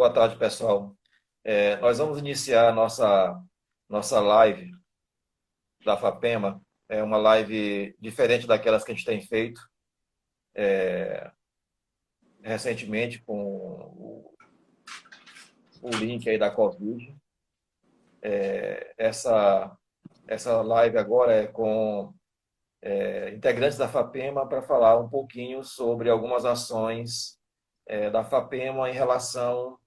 Boa tarde, pessoal. Nós vamos iniciar a nossa live da FAPEMA. É uma live diferente daquelas que a gente tem feito recentemente com o link aí da Covid. Essa live agora é com integrantes da FAPEMA para falar um pouquinho sobre algumas ações da FAPEMA em relação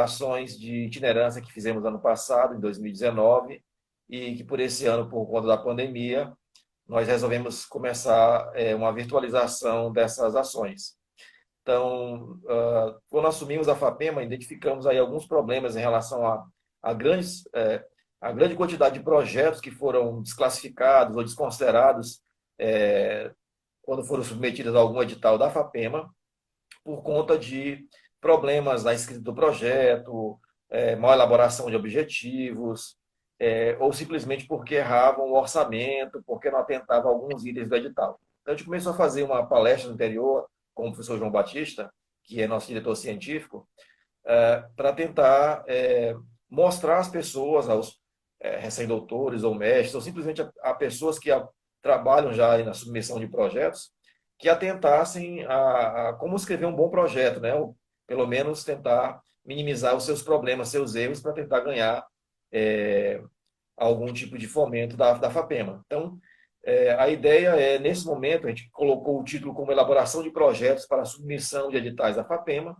ações de itinerância que fizemos ano passado, em 2019, e que por esse ano, por conta da pandemia, nós resolvemos começar uma virtualização dessas ações. Então, quando assumimos a FAPEMA, identificamos aí alguns problemas em relação a grande quantidade de projetos que foram desclassificados ou desconsiderados quando foram submetidos a algum edital da FAPEMA, por conta de problemas na escrita do projeto, má elaboração de objetivos, ou simplesmente porque erravam o orçamento, porque não atentavam a alguns itens do edital. Então, a gente começou a fazer uma palestra no interior com o professor João Batista, que é nosso diretor científico, para tentar mostrar às pessoas, aos recém-doutores ou mestres, ou simplesmente a pessoas que trabalham já na submissão de projetos, que atentassem a como escrever um bom projeto, né? Ou, pelo menos tentar minimizar os seus problemas, seus erros, para tentar ganhar algum tipo de fomento da FAPEMA. Então, a ideia nesse momento, a gente colocou o título como elaboração de projetos para submissão de editais da FAPEMA,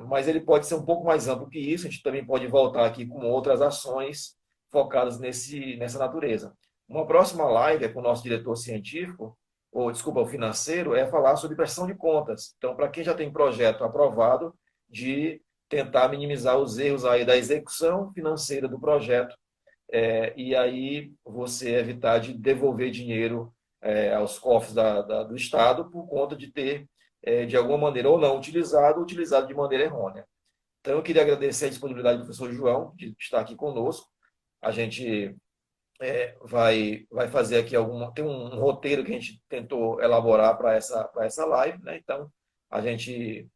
mas ele pode ser um pouco mais amplo que isso, a gente também pode voltar aqui com outras ações focadas nessa natureza. Uma próxima live com o nosso diretor científico, ou desculpa, o financeiro, é falar sobre prestação de contas. Então, para quem já tem projeto aprovado, de tentar minimizar os erros aí da execução financeira do projeto, e aí você evitar de devolver dinheiro aos cofres do Estado por conta de ter, de alguma maneira, ou não utilizado, ou utilizado de maneira errônea. Então, eu queria agradecer a disponibilidade do professor João, de estar aqui conosco. A gente vai fazer aqui tem um roteiro que a gente tentou elaborar para essa live, né? Então, a gente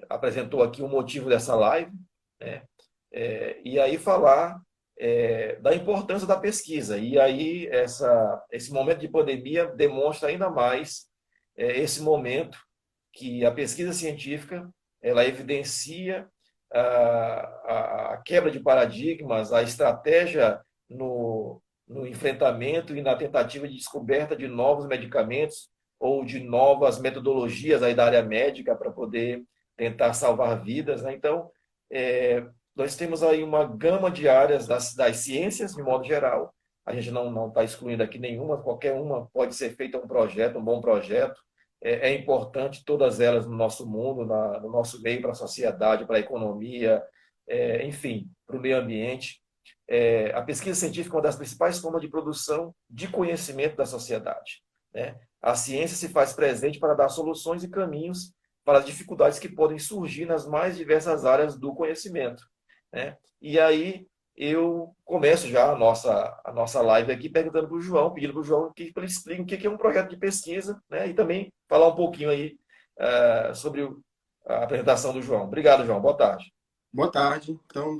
apresentou aqui o motivo dessa live, né? E aí falar da importância da pesquisa. E aí esse momento de pandemia demonstra ainda mais esse momento que a pesquisa científica ela evidencia a quebra de paradigmas, a estratégia no enfrentamento e na tentativa de descoberta de novos medicamentos ou de novas metodologias aí da área médica para poder tentar salvar vidas, né? Então, nós temos aí uma gama de áreas das ciências, de modo geral. A gente não está excluindo aqui nenhuma, qualquer uma pode ser feita um projeto, um bom projeto. É importante todas elas no nosso mundo, no nosso meio, para a sociedade, para a economia, enfim, para o meio ambiente. A pesquisa científica é uma das principais formas de produção de conhecimento da sociedade, né? A ciência se faz presente para dar soluções e caminhos para as dificuldades que podem surgir nas mais diversas áreas do conhecimento, né? E aí eu começo já a nossa live aqui perguntando para o João, pedindo para o João que ele explique o que é um projeto de pesquisa, né? E também falar um pouquinho aí sobre a apresentação do João. Obrigado, João. Boa tarde. Boa tarde. Então,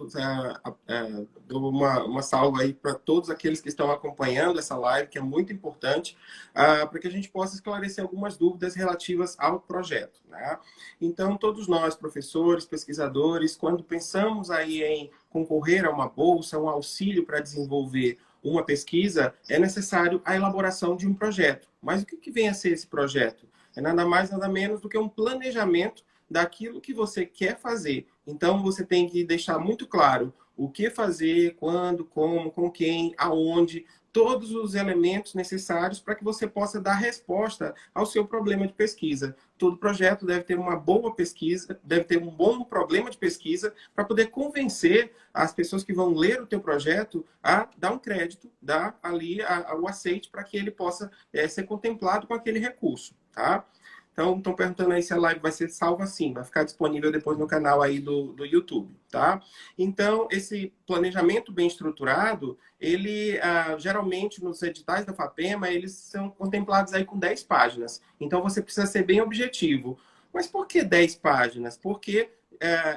dou uma salva aí para todos aqueles que estão acompanhando essa live, que é muito importante, para que a gente possa esclarecer algumas dúvidas relativas ao projeto, né? Então, todos nós, professores, pesquisadores, quando pensamos aí em concorrer a uma bolsa, um auxílio para desenvolver uma pesquisa, é necessário a elaboração de um projeto. Mas o que vem a ser esse projeto? É nada mais, nada menos do que um planejamento daquilo que você quer fazer. Então, você tem que deixar muito claro o que fazer, quando, como, com quem, aonde, todos os elementos necessários para que você possa dar resposta ao seu problema de pesquisa. Todo projeto deve ter uma boa pesquisa, deve ter um bom problema de pesquisa para poder convencer as pessoas que vão ler o teu projeto a dar um crédito, dar ali o aceite para que ele possa ser contemplado com aquele recurso, tá? Então, estão perguntando aí se a live vai ser salva, sim. Vai ficar disponível depois no canal aí do YouTube, tá? Então, esse planejamento bem estruturado, ele, geralmente, nos editais da FAPEMA, eles são contemplados aí com 10 páginas. Então, você precisa ser bem objetivo. Mas por que 10 páginas? Porque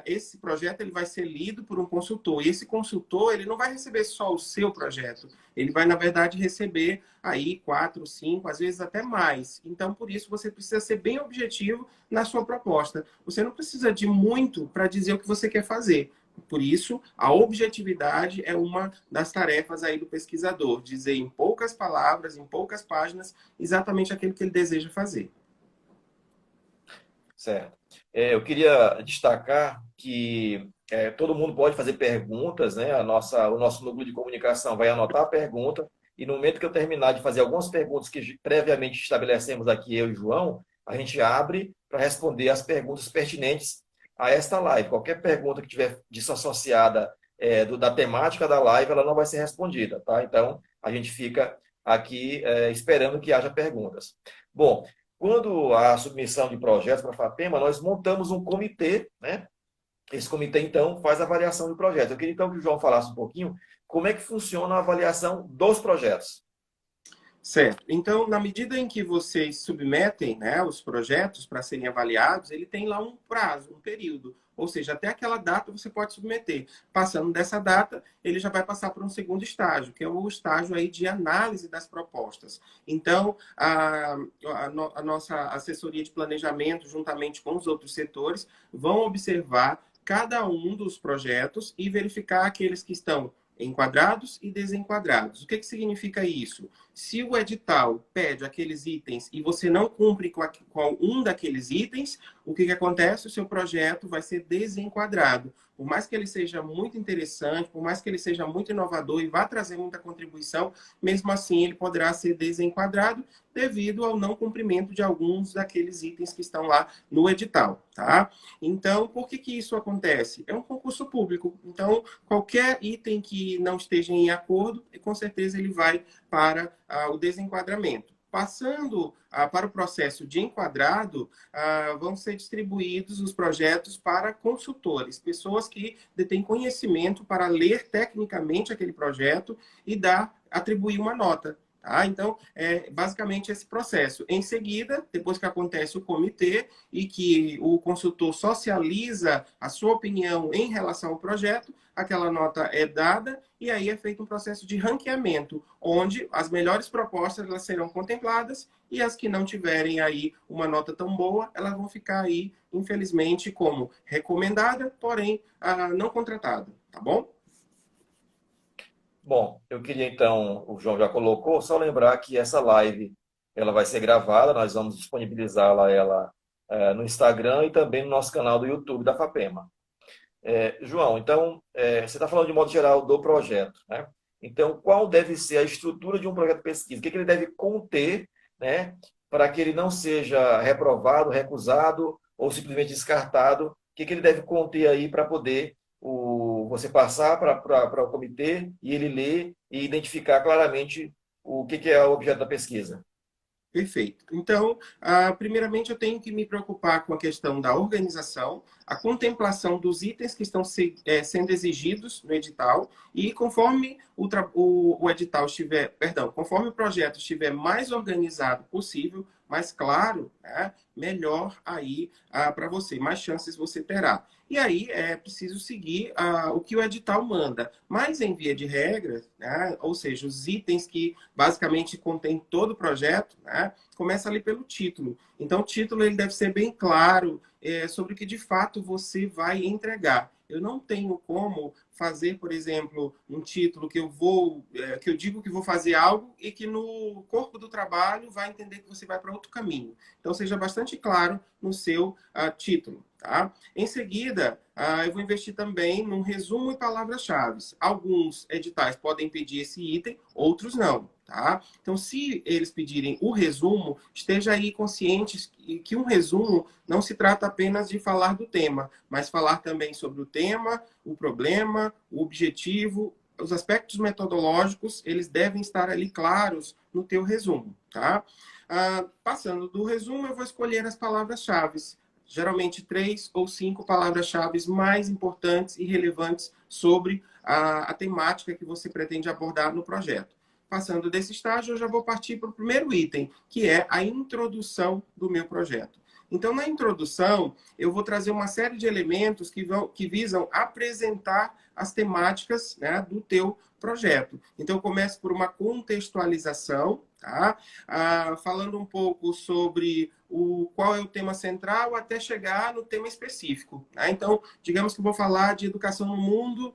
esse projeto ele vai ser lido por um consultor. E esse consultor ele não vai receber só o seu projeto. Ele vai, na verdade, receber aí 4, 5, às vezes até mais. Então, por isso, você precisa ser bem objetivo na sua proposta. Você não precisa de muito para dizer o que você quer fazer. Por isso, a objetividade é uma das tarefas aí do pesquisador. Dizer em poucas palavras, em poucas páginas, exatamente aquilo que ele deseja fazer. Certo. Eu queria destacar que todo mundo pode fazer perguntas, né? O nosso núcleo de comunicação vai anotar a pergunta e no momento que eu terminar de fazer algumas perguntas que previamente estabelecemos aqui, eu e o João, a gente abre para responder as perguntas pertinentes a esta live. Qualquer pergunta que tiver desassociada da temática da live, ela não vai ser respondida, tá? Então, a gente fica aqui esperando que haja perguntas. Bom, quando a submissão de projetos para a FAPEMA, nós montamos um comitê, né? Esse comitê, então, faz a avaliação do projeto. Eu queria, então, que o João falasse um pouquinho como é que funciona a avaliação dos projetos. Certo. Então, na medida em que vocês submetem, né, os projetos para serem avaliados, ele tem lá um prazo, um período. Ou seja, até aquela data você pode submeter. Passando dessa data, ele já vai passar para um segundo estágio, que é o estágio aí de análise das propostas. Então, a nossa assessoria de planejamento, juntamente com os outros setores, vão observar cada um dos projetos e verificar aqueles que estão enquadrados e desenquadrados. O que significa isso? Se o edital pede aqueles itens e você não cumpre com um daqueles itens, o que acontece? O seu projeto vai ser desenquadrado. Por mais que ele seja muito interessante, por mais que ele seja muito inovador e vá trazer muita contribuição, mesmo assim ele poderá ser desenquadrado devido ao não cumprimento de alguns daqueles itens que estão lá no edital, tá? Então, por que isso acontece? É um concurso público, então qualquer item que não esteja em acordo, com certeza ele vai para o desenquadramento. Passando para o processo de enquadrado, vão ser distribuídos os projetos para consultores, pessoas que detêm conhecimento para ler tecnicamente aquele projeto e atribuir uma nota. Tá? Então, é basicamente esse processo. Em seguida, depois que acontece o comitê e que o consultor socializa a sua opinião em relação ao projeto, aquela nota é dada e aí é feito um processo de ranqueamento, onde as melhores propostas elas serão contempladas e as que não tiverem aí uma nota tão boa, elas vão ficar aí, infelizmente, como recomendada, porém não contratada, tá bom? Bom, eu queria então, o João já colocou, só lembrar que essa live ela vai ser gravada, nós vamos disponibilizá-la no Instagram e também no nosso canal do YouTube da FAPEMA. João, então, você está falando de modo geral do projeto, né? Então, qual deve ser a estrutura de um projeto de pesquisa? O que ele deve conter, né, para que ele não seja reprovado, recusado ou simplesmente descartado? O que ele deve conter aí para poder você passar para o comitê e ele ler e identificar claramente o que é o objeto da pesquisa? Perfeito. Então, primeiramente, eu tenho que me preocupar com a questão da organização, a contemplação dos itens que estão sendo exigidos no edital e conforme o edital estiver, perdão, conforme o projeto estiver mais organizado possível, mais claro, né, melhor aí para você, mais chances você terá. E aí é preciso seguir o que o edital manda. Mas em via de regra, né, ou seja, os itens que basicamente contém todo o projeto, né, começa ali pelo título. Então, o título ele deve ser bem claro sobre o que de fato você vai entregar. Eu não tenho como fazer, por exemplo, um título que eu digo que vou fazer algo e que no corpo do trabalho vai entender que você vai para outro caminho. Então, seja bastante claro no seu título. Tá? Em seguida, eu vou investir também num resumo e palavras-chave. Alguns editais podem pedir esse item, outros não. Tá? Então, se eles pedirem o resumo, esteja aí conscientes que um resumo não se trata apenas de falar do tema, mas falar também sobre o tema, o problema, o objetivo, os aspectos metodológicos, eles devem estar ali claros no teu resumo. Tá? Passando do resumo, eu vou escolher as palavras-chave. Geralmente 3 ou 5 palavras-chave mais importantes e relevantes sobre a temática que você pretende abordar no projeto. Passando desse estágio, eu já vou partir para o primeiro item, que é a introdução do meu projeto. Então, na introdução, eu vou trazer uma série de elementos que visam apresentar as temáticas, né, do teu projeto. Então, eu começo por uma contextualização, tá? Falando um pouco sobre qual é o tema central até chegar no tema específico. Tá? Então, digamos que eu vou falar de educação no mundo,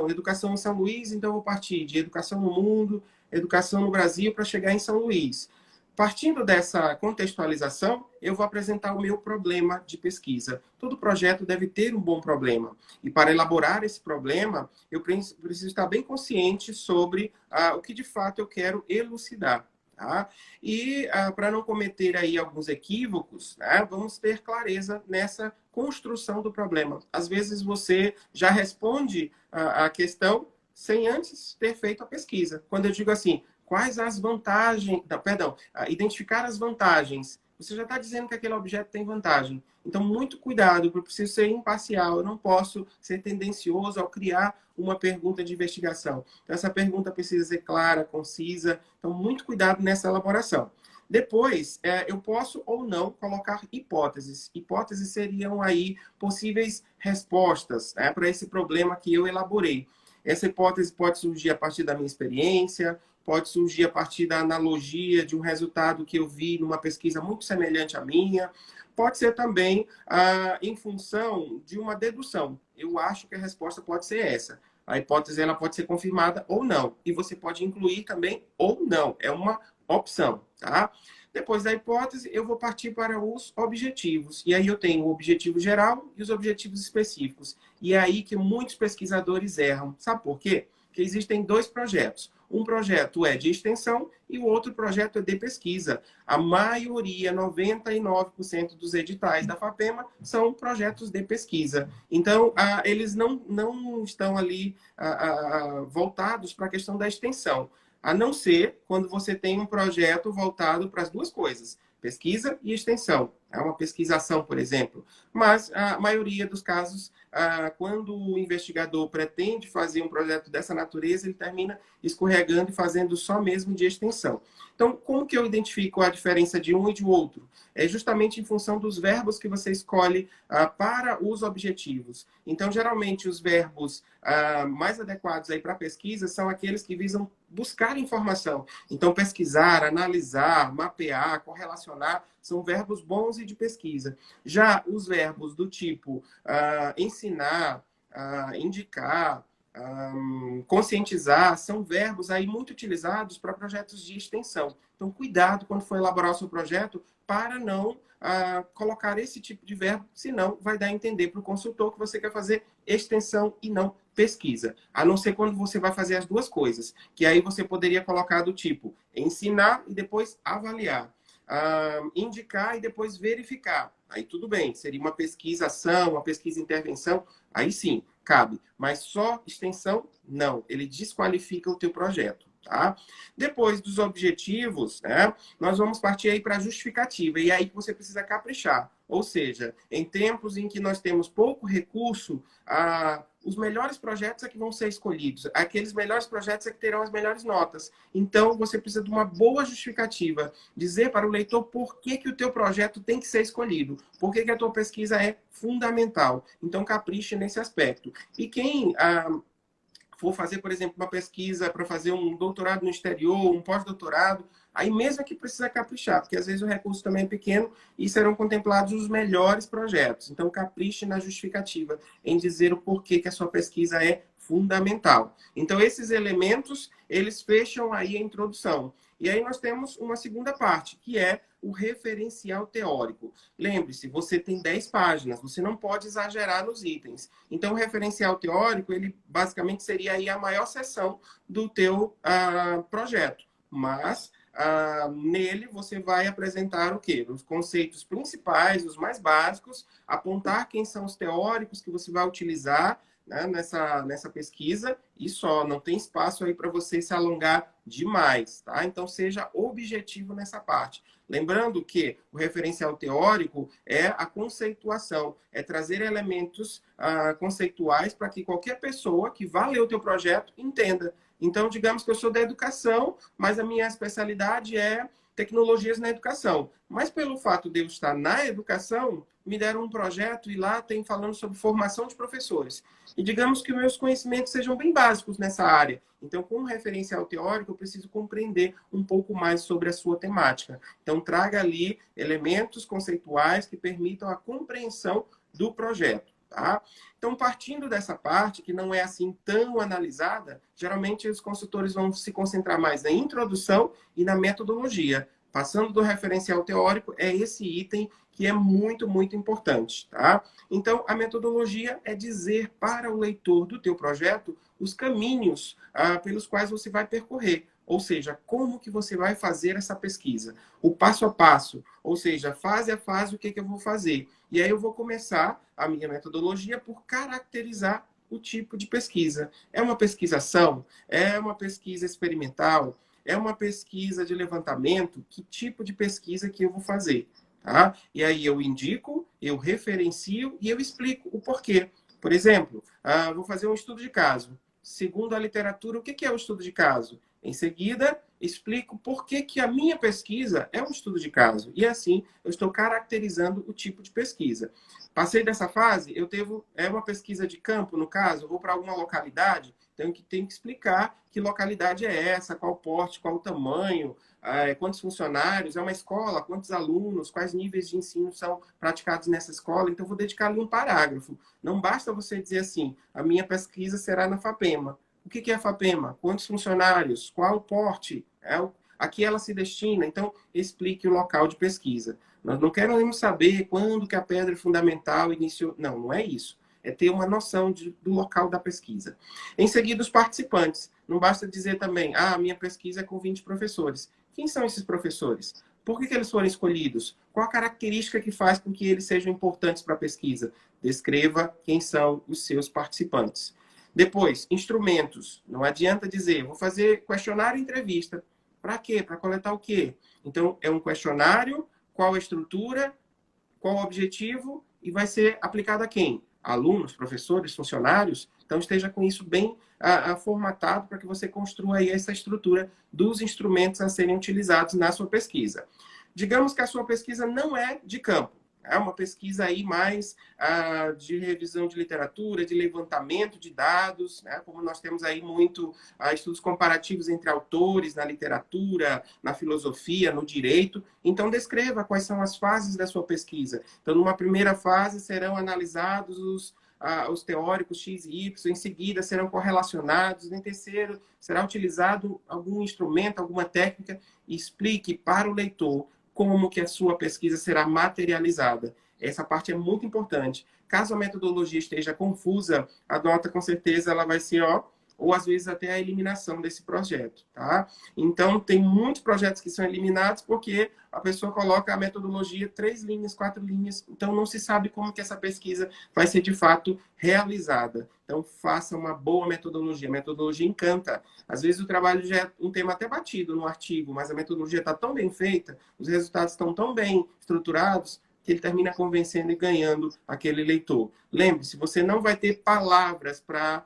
educação em São Luís, então eu vou partir de educação no mundo, educação no Brasil, para chegar em São Luís. Partindo dessa contextualização, eu vou apresentar o meu problema de pesquisa. Todo projeto deve ter um bom problema. E para elaborar esse problema, eu preciso estar bem consciente sobre o que de fato eu quero elucidar. Tá? E para não cometer aí alguns equívocos, né, vamos ter clareza nessa construção do problema. Às vezes você já responde a questão sem antes ter feito a pesquisa. Quando eu digo assim, quais as vantagens, identificar as vantagens, você já está dizendo que aquele objeto tem vantagem. Então, muito cuidado, eu preciso ser imparcial, eu não posso ser tendencioso ao criar uma pergunta de investigação. Então, essa pergunta precisa ser clara, concisa, então, muito cuidado nessa elaboração. Depois, eu posso ou não colocar hipóteses. Hipóteses seriam aí possíveis respostas, né, para esse problema que eu elaborei. Essa hipótese pode surgir a partir da minha experiência, pode surgir a partir da analogia de um resultado que eu vi numa pesquisa muito semelhante à minha, pode ser também em função de uma dedução. Eu acho que a resposta pode ser essa. A hipótese ela pode ser confirmada ou não. E você pode incluir também ou não. É uma opção, tá? Depois da hipótese, eu vou partir para os objetivos. E aí eu tenho o objetivo geral e os objetivos específicos. E é aí que muitos pesquisadores erram. Sabe por quê? Porque existem dois projetos. Um projeto é de extensão e o outro projeto é de pesquisa. A maioria, 99% dos editais da FAPEMA são projetos de pesquisa. Então, eles não estão ali voltados para a questão da extensão. A não ser quando você tem um projeto voltado para as duas coisas, pesquisa e extensão. É uma pesquisação, por exemplo. Mas a maioria dos casos, quando o investigador pretende fazer um projeto dessa natureza, ele termina escorregando e fazendo só mesmo de extensão. Então, como que eu identifico a diferença de um e de outro? É justamente em função dos verbos que você escolhe para os objetivos. Então, geralmente, os verbos mais adequados aí para a pesquisa são aqueles que visam buscar informação. Então, pesquisar, analisar, mapear, correlacionar, são verbos bons e de pesquisa. Já os verbos do tipo ensinar, indicar, conscientizar, são verbos aí muito utilizados para projetos de extensão. Então, cuidado quando for elaborar o seu projeto para não colocar esse tipo de verbo, senão vai dar a entender para o consultor que você quer fazer extensão e não pesquisa. A não ser quando você vai fazer as duas coisas, que aí você poderia colocar do tipo ensinar e depois avaliar. Indicar e depois verificar. Aí tudo bem, seria uma pesquisação, uma pesquisa-intervenção, aí sim, cabe. Mas só extensão, não. Ele desqualifica o teu projeto. Tá? Depois dos objetivos, né, nós vamos partir aí para a justificativa. E aí que você precisa caprichar. Ou seja, em tempos em que nós temos pouco recurso, os melhores projetos é que vão ser escolhidos. Aqueles melhores projetos é que terão as melhores notas. Então, você precisa de uma boa justificativa. Dizer para o leitor por que o teu projeto tem que ser escolhido. Por que a tua pesquisa é fundamental. Então, capriche nesse aspecto. E quem for fazer, por exemplo, uma pesquisa para fazer um doutorado no exterior, um pós-doutorado, aí mesmo que precisa caprichar, porque às vezes o recurso também é pequeno e serão contemplados os melhores projetos. Então, capriche na justificativa, em dizer o porquê que a sua pesquisa é fundamental. Então, esses elementos, eles fecham aí a introdução. E aí nós temos uma segunda parte, que é o referencial teórico. Lembre-se, você tem 10 páginas, você não pode exagerar nos itens. Então, o referencial teórico, ele basicamente seria aí a maior seção do teu projeto. Mas, nele, você vai apresentar o quê? Os conceitos principais, os mais básicos, apontar quem são os teóricos que você vai utilizar, né, nessa pesquisa, e só, não tem espaço aí para você se alongar demais, tá? Então, seja objetivo nessa parte. Lembrando que o referencial teórico é a conceituação, é trazer elementos conceituais para que qualquer pessoa que vá ler o teu projeto entenda. Então, digamos que eu sou da educação, mas a minha especialidade é tecnologias na educação. Mas pelo fato de eu estar na educação, me deram um projeto e lá tem falando sobre formação de professores. E digamos que meus conhecimentos sejam bem básicos nessa área. Então, com um referencial teórico, eu preciso compreender um pouco mais sobre a sua temática. Então, traga ali elementos conceituais que permitam a compreensão do projeto. Tá? Então, partindo dessa parte, que não é assim tão analisada, geralmente os consultores vão se concentrar mais na introdução e na metodologia. Passando do referencial teórico, é esse item que é muito, muito importante. Tá? Então, a metodologia é dizer para o leitor do teu projeto os caminhos pelos quais você vai percorrer. Ou seja, como que você vai fazer essa pesquisa. O passo a passo, ou seja, fase a fase, o que eu vou fazer. E aí eu vou começar a minha metodologia por caracterizar o tipo de pesquisa. É uma pesquisação? É uma pesquisa experimental? É uma pesquisa de levantamento? Que tipo de pesquisa que eu vou fazer? Tá? E aí eu indico, eu referencio e eu explico o porquê. Por exemplo, vou fazer um estudo de caso. Segundo a literatura, o que é o estudo de caso? Em seguida, explico por que a minha pesquisa é um estudo de caso. E assim, eu estou caracterizando o tipo de pesquisa. Passei dessa fase, é uma pesquisa de campo, no caso, vou para alguma localidade, tenho que explicar que localidade é essa, qual porte, qual o tamanho, quantos funcionários, é uma escola, quantos alunos, quais níveis de ensino são praticados nessa escola. Então, vou dedicar ali um parágrafo. Não basta você dizer assim, a minha pesquisa será na FAPEMA. O que é a FAPEMA? Quantos funcionários? Qual o porte? A que ela se destina? Então, explique o local de pesquisa. Nós não queremos saber quando que a pedra fundamental iniciou. Não, não é isso. É ter uma noção do local da pesquisa. Em seguida, os participantes. Não basta dizer também, a minha pesquisa é com 20 professores. Quem são esses professores? Por que eles foram escolhidos? Qual a característica que faz com que eles sejam importantes para a pesquisa? Descreva quem são os seus participantes. Depois, instrumentos. Não adianta dizer, vou fazer questionário e entrevista. Para quê? Para coletar o quê? Então, é um questionário, qual a estrutura, qual o objetivo e vai ser aplicado a quem? Alunos, professores, funcionários? Então, esteja com isso bem formatado para que você construa aí essa estrutura dos instrumentos a serem utilizados na sua pesquisa. Digamos que a sua pesquisa não é de campo. É uma pesquisa aí mais de revisão de literatura, de levantamento de dados, né? Como nós temos aí muito estudos comparativos entre autores na literatura, na filosofia, no direito. Então, descreva quais são as fases da sua pesquisa. Então, numa primeira fase, serão analisados os teóricos X e Y, em seguida serão correlacionados, em terceiro, será utilizado algum instrumento, alguma técnica, e explique para o leitor como que a sua pesquisa será materializada. Essa parte é muito importante. Caso a metodologia esteja confusa, a nota com certeza ela vai ser, ou às vezes até a eliminação desse projeto, tá? Então, tem muitos projetos que são eliminados porque a pessoa coloca a metodologia 3 linhas, 4 linhas, então não se sabe como que essa pesquisa vai ser de fato realizada. Então, faça uma boa metodologia. A metodologia encanta. Às vezes o trabalho já é um tema até batido no artigo, mas a metodologia está tão bem feita, os resultados estão tão bem estruturados, que ele termina convencendo e ganhando aquele leitor. Lembre-se, você não vai ter palavras para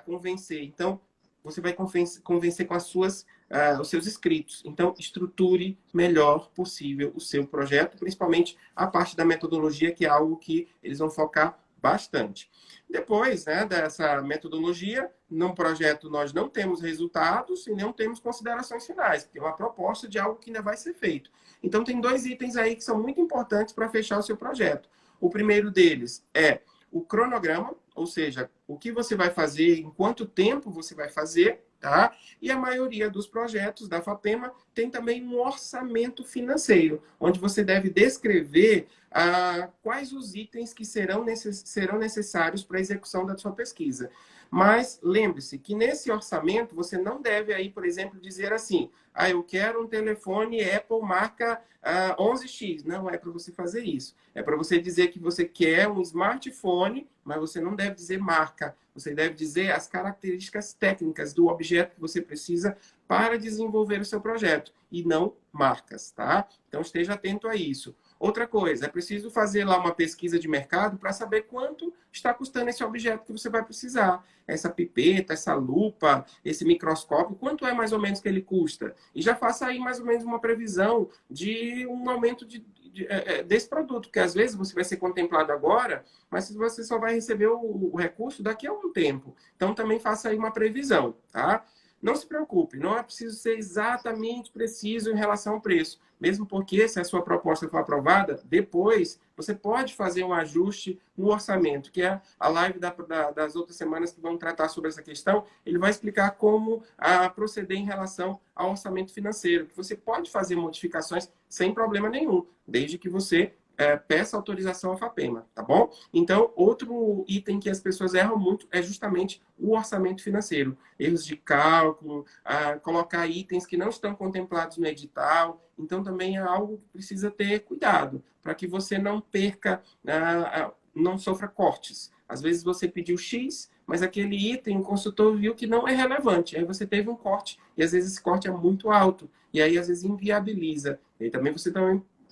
convencer. Então, você vai convencer com os seus escritos. Então, estruture melhor possível o seu projeto, principalmente a parte da metodologia, que é algo que eles vão focar bastante. Depois, né, dessa metodologia, num projeto nós não temos resultados e não temos considerações finais, porque é uma proposta de algo que ainda vai ser feito. Então, tem 2 itens aí que são muito importantes para fechar o seu projeto. O primeiro deles é o cronograma, ou seja, o que você vai fazer, em quanto tempo você vai fazer, tá? E a maioria dos projetos da FAPEMA tem também um orçamento financeiro, onde você deve descrever quais os itens que serão necessários para a execução da sua pesquisa. Mas lembre-se que nesse orçamento você não deve aí, por exemplo, dizer assim, eu quero um telefone Apple marca 11X. Não é para você fazer isso. É para você dizer que você quer um smartphone, mas você não deve dizer marca. Você deve dizer as características técnicas do objeto que você precisa para desenvolver o seu projeto, e não marcas, tá? Então, esteja atento a isso. Outra coisa, é preciso fazer lá uma pesquisa de mercado para saber quanto está custando esse objeto que você vai precisar. Essa pipeta, essa lupa, esse microscópio, quanto é mais ou menos que ele custa? E já faça aí mais ou menos uma previsão de um aumento desse produto, porque às vezes você vai ser contemplado agora, mas você só vai receber o recurso daqui a um tempo. Então também faça aí uma previsão, tá? Não se preocupe, não é preciso ser exatamente preciso em relação ao preço. Mesmo porque, se a sua proposta for aprovada, depois você pode fazer um ajuste no orçamento, que é a live das outras semanas que vão tratar sobre essa questão. Ele vai explicar como proceder em relação ao orçamento financeiro, que você pode fazer modificações sem problema nenhum, desde que você peça autorização à FAPEMA, tá bom? Então, outro item que as pessoas erram muito é justamente o orçamento financeiro. Erros de cálculo, colocar itens que não estão contemplados no edital. Então, também é algo que precisa ter cuidado, para que você não perca, não sofra cortes. Às vezes você pediu X, mas aquele item o consultor viu que não é relevante. Aí você teve um corte, e às vezes esse corte é muito alto, e aí às vezes inviabiliza. E também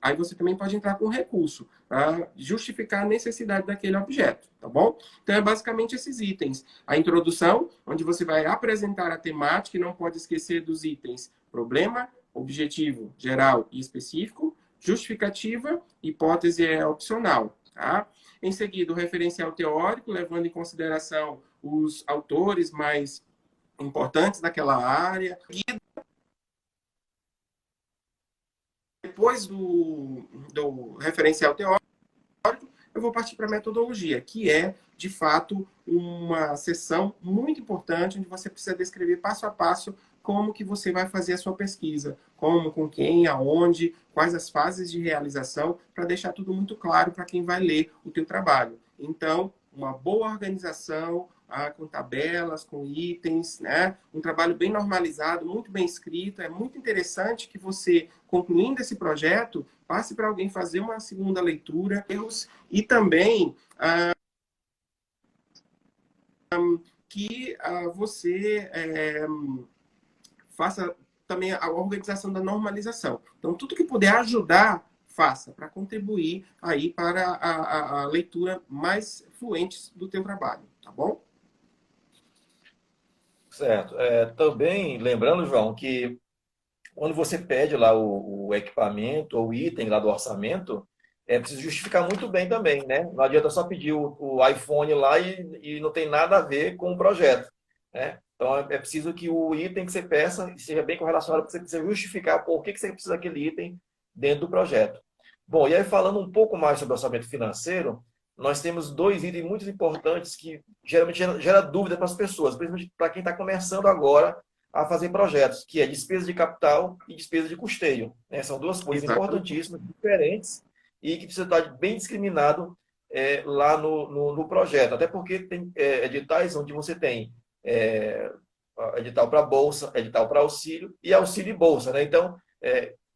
aí você também pode entrar com recurso para justificar a necessidade daquele objeto, tá bom? Então, é basicamente esses itens. A introdução, onde você vai apresentar a temática e não pode esquecer dos itens problema, objetivo, geral e específico, justificativa, hipótese é opcional, tá? Em seguida, o referencial teórico, levando em consideração os autores mais importantes daquela área. Depois do referencial teórico, eu vou partir para a metodologia, que é, de fato, uma sessão muito importante, onde você precisa descrever passo a passo como que você vai fazer a sua pesquisa, como, com quem, aonde, quais as fases de realização, para deixar tudo muito claro para quem vai ler o teu trabalho. Então, uma boa organização, com tabelas, com itens, né? Um trabalho bem normalizado, muito bem escrito. É muito interessante que você, concluindo esse projeto, passe para alguém fazer uma segunda leitura, erros, e também que você faça também a organização da normalização. Então, tudo que puder ajudar, faça, para contribuir aí para a leitura mais fluente do teu trabalho, tá bom? Certo. Também lembrando, João, que quando você pede lá o equipamento ou o item lá do orçamento, é preciso justificar muito bem também, né? Não adianta só pedir o iPhone lá e não tem nada a ver com o projeto, né? Então é preciso que o item que você peça seja bem correlacionado, porque você precisa justificar por que você precisa daquele item dentro do projeto. Bom, e aí falando um pouco mais sobre orçamento financeiro, nós temos dois itens muito importantes que geralmente gera dúvida para as pessoas, principalmente para quem está começando agora a fazer projetos, que é despesa de capital e despesa de custeio, né? São duas coisas Exatamente. importantíssimas, diferentes, e que precisa estar bem discriminado lá no projeto. Até porque tem editais onde você tem edital para bolsa, edital para auxílio e auxílio e bolsa, né? Então,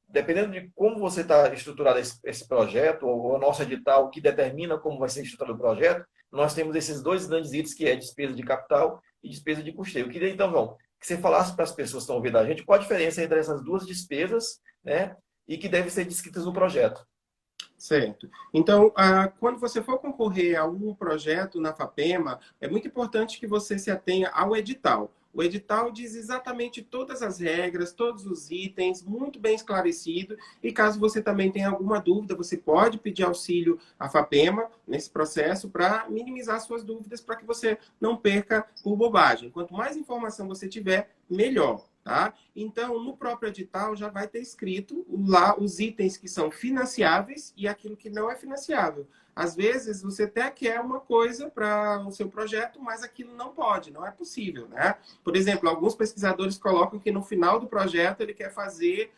dependendo de como você está estruturado esse projeto, ou o nosso edital que determina como vai ser estruturado o projeto, nós temos esses dois grandes itens, que é despesa de capital e despesa de custeio. Eu queria, então, João, que você falasse para as pessoas que estão ouvindo a gente qual a diferença entre essas duas despesas, né, e que devem ser descritas no projeto. Certo. Então, quando você for concorrer a um projeto na FAPEMA, é muito importante que você se atenha ao edital. O edital diz exatamente todas as regras, todos os itens, muito bem esclarecido. E caso você também tenha alguma dúvida, você pode pedir auxílio à FAPEMA nesse processo para minimizar suas dúvidas, para que você não perca por bobagem. Quanto mais informação você tiver, melhor. Tá? Então, no próprio edital já vai ter escrito lá os itens que são financiáveis e aquilo que não é financiável. Às vezes, você até quer uma coisa para o seu projeto, mas aquilo não pode, não é possível. Né? Por exemplo, alguns pesquisadores colocam que no final do projeto ele quer fazer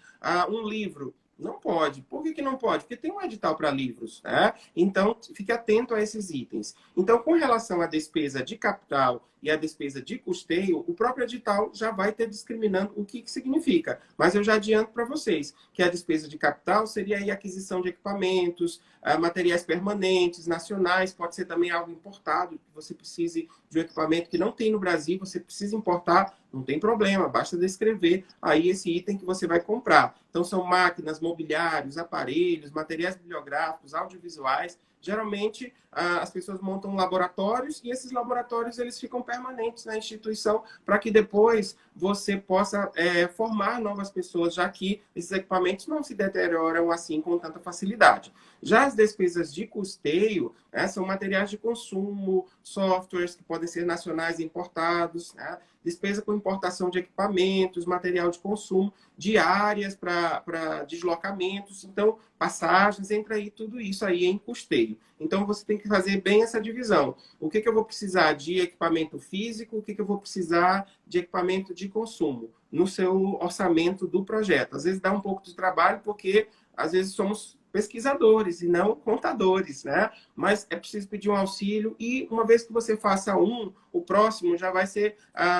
um livro. Não pode. Por que não pode? Porque tem um edital para livros. Né? Então, fique atento a esses itens. Então, com relação à despesa de capital e a despesa de custeio, o próprio edital já vai ter discriminando o que significa. Mas eu já adianto para vocês que a despesa de capital seria a aquisição de equipamentos, materiais permanentes, nacionais, pode ser também algo importado, que você precise de um equipamento que não tem no Brasil, você precisa importar Não tem problema, basta descrever aí esse item que você vai comprar. Então, são máquinas, mobiliários, aparelhos, materiais bibliográficos, audiovisuais. Geralmente, as pessoas montam laboratórios e esses laboratórios eles ficam permanentes na instituição para que depois você possa formar novas pessoas, já que esses equipamentos não se deterioram assim com tanta facilidade. Já as despesas de custeio, né, são materiais de consumo, softwares que podem ser nacionais e importados, né, despesa com importação de equipamentos, material de consumo, diárias para deslocamentos, então passagens, entra aí tudo isso aí em custeio. Então você tem que fazer bem essa divisão. O que eu vou precisar de equipamento físico, o que eu vou precisar de equipamento de consumo no seu orçamento do projeto. Às vezes dá um pouco de trabalho porque às vezes somos pesquisadores e não contadores, né? Mas é preciso pedir um auxílio e uma vez que você faça o próximo já vai ser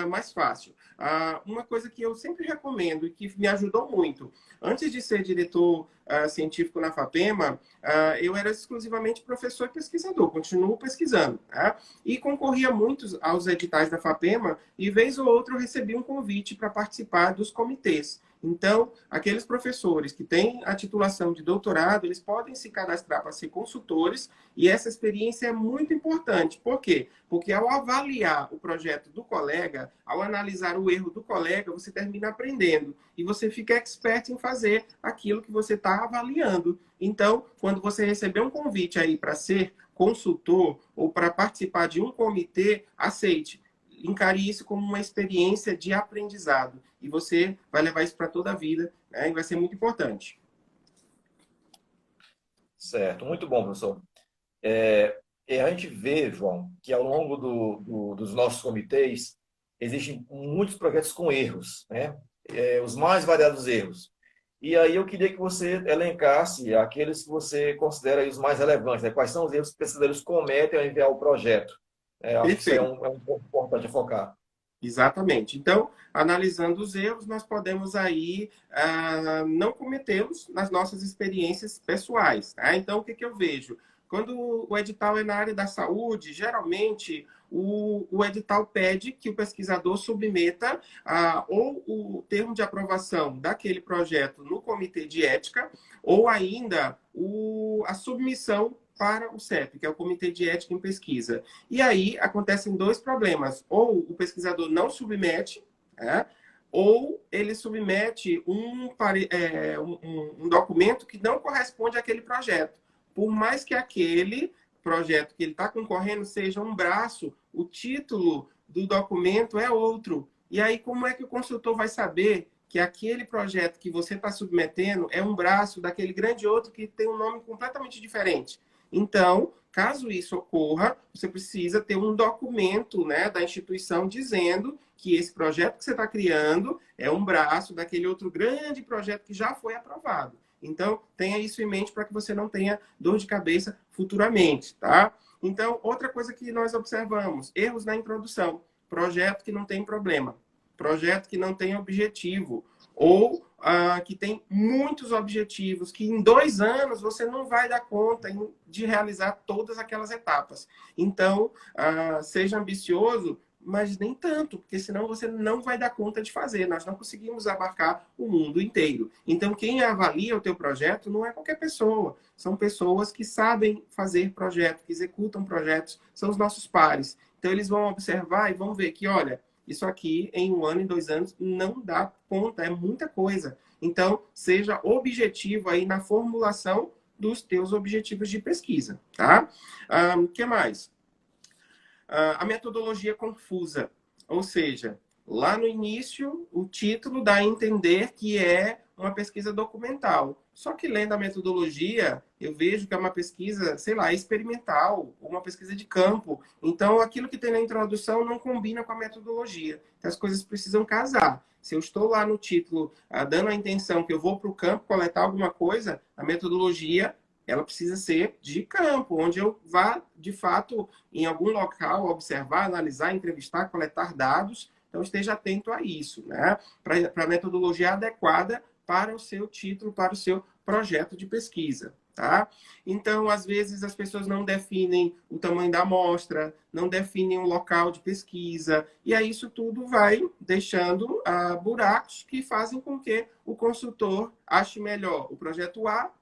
mais fácil. Uma coisa que eu sempre recomendo e que me ajudou muito, antes de ser diretor científico na FAPEMA, eu era exclusivamente professor e pesquisador, continuo pesquisando, né? E concorria muito aos editais da FAPEMA e vez ou outra eu recebi um convite para participar dos comitês. Então, aqueles professores que têm a titulação de doutorado, eles podem se cadastrar para ser consultores e essa experiência é muito importante. Por quê? Porque ao avaliar o projeto do colega, ao analisar o erro do colega, você termina aprendendo e você fica expert em fazer aquilo que você está avaliando. Então, quando você receber um convite aí para ser consultor ou para participar de um comitê, aceite. Encare isso como uma experiência de aprendizado. E você vai levar isso para toda a vida, né? E vai ser muito importante. Certo, muito bom, professor. E a gente vê, João, que ao longo dos nossos comitês existem muitos projetos com erros, né? Os mais variados erros. E aí eu queria que você elencasse aqueles que você considera aí os mais relevantes, né? Quais são os erros que os pesquisadores cometem ao enviar o projeto? Acho que isso aí Perfeito. é um ponto importante a focar. Exatamente. Então, analisando os erros, nós podemos aí não cometê-los nas nossas experiências pessoais. Tá? Então, o que eu vejo? Quando o edital é na área da saúde, geralmente o edital pede que o pesquisador submeta ou o termo de aprovação daquele projeto no comitê de ética, ou ainda a submissão para o CEP, que é o Comitê de Ética em Pesquisa. E aí acontecem dois problemas. Ou o pesquisador não submete, né? Ou ele submete um documento que não corresponde àquele projeto. Por mais que aquele projeto que ele está concorrendo seja um braço, o título do documento é outro. E aí, como é que o consultor vai saber que aquele projeto que você está submetendo é um braço daquele grande outro que tem um nome completamente diferente? Então, caso isso ocorra, você precisa ter um documento, né, da instituição dizendo que esse projeto que você está criando é um braço daquele outro grande projeto que já foi aprovado. Então, tenha isso em mente para que você não tenha dor de cabeça futuramente, tá? Então, outra coisa que nós observamos, erros na introdução. Projeto que não tem problema, projeto que não tem objetivo, ou que tem muitos objetivos, que em 2 anos você não vai dar conta de realizar todas aquelas etapas. Então, seja ambicioso, mas nem tanto, porque senão você não vai dar conta de fazer. Nós não conseguimos abarcar o mundo inteiro. Então, quem avalia o teu projeto não é qualquer pessoa. São pessoas que sabem fazer projetos, que executam projetos, são os nossos pares. Então, eles vão observar e vão ver que, olha, isso aqui, em 1 ano, em 2 anos, não dá conta, é muita coisa. Então, seja objetivo aí na formulação dos teus objetivos de pesquisa, tá? O que mais? A metodologia confusa, ou seja, lá no início, o título dá a entender que é uma pesquisa documental. Só que lendo a metodologia, eu vejo que é uma pesquisa, sei lá, experimental, uma pesquisa de campo. Então, aquilo que tem na introdução não combina com a metodologia. Então, as coisas precisam casar. Se eu estou lá no título dando a intenção que eu vou para o campo coletar alguma coisa, a metodologia ela precisa ser de campo, onde eu vá, de fato, em algum local, observar, analisar, entrevistar, coletar dados. Então, esteja atento a isso, né? Para a metodologia adequada para o seu título, para o seu projeto de pesquisa. tá? Então, às vezes, as pessoas não definem o tamanho da amostra, não definem o local de pesquisa, e aí isso tudo vai deixando buracos que fazem com que o consultor ache melhor o projeto A,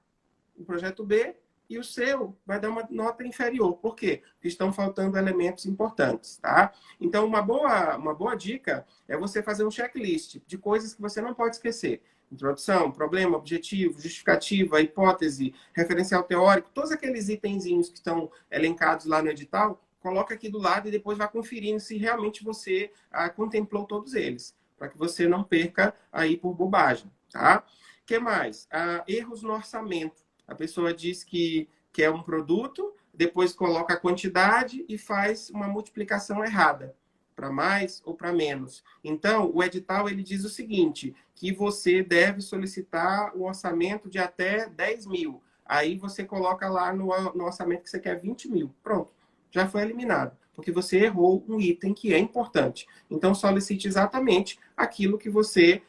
o projeto B, e o seu vai dar uma nota inferior. Por quê? Porque estão faltando elementos importantes, tá? Então, uma boa dica é você fazer um checklist de coisas que você não pode esquecer. Introdução, problema, objetivo, justificativa, hipótese, referencial teórico, todos aqueles itenzinhos que estão elencados lá no edital, coloca aqui do lado e depois vai conferindo se realmente você contemplou todos eles, para que você não perca aí por bobagem, tá? O que mais? Erros no orçamento. A pessoa diz que quer um produto, depois coloca a quantidade e faz uma multiplicação errada, para mais ou para menos. Então, o edital ele diz o seguinte, que você deve solicitar um orçamento de até 10 mil. Aí você coloca lá no orçamento que você quer 20 mil. Pronto, já foi eliminado, porque você errou um item que é importante. Então, solicite exatamente aquilo que você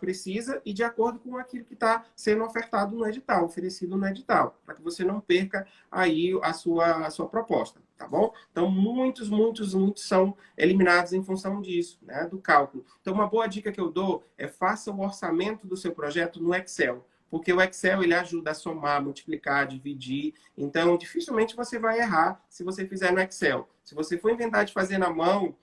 precisa e de acordo com aquilo que está sendo ofertado no edital, oferecido no edital, para que você não perca aí a sua proposta, tá bom? Então, muitos são eliminados em função disso, né, do cálculo. Então, uma boa dica que eu dou é faça o orçamento do seu projeto no Excel, porque o Excel ele ajuda a somar, multiplicar, dividir. Então, dificilmente você vai errar se você fizer no Excel. Se você for inventar de fazer na mão,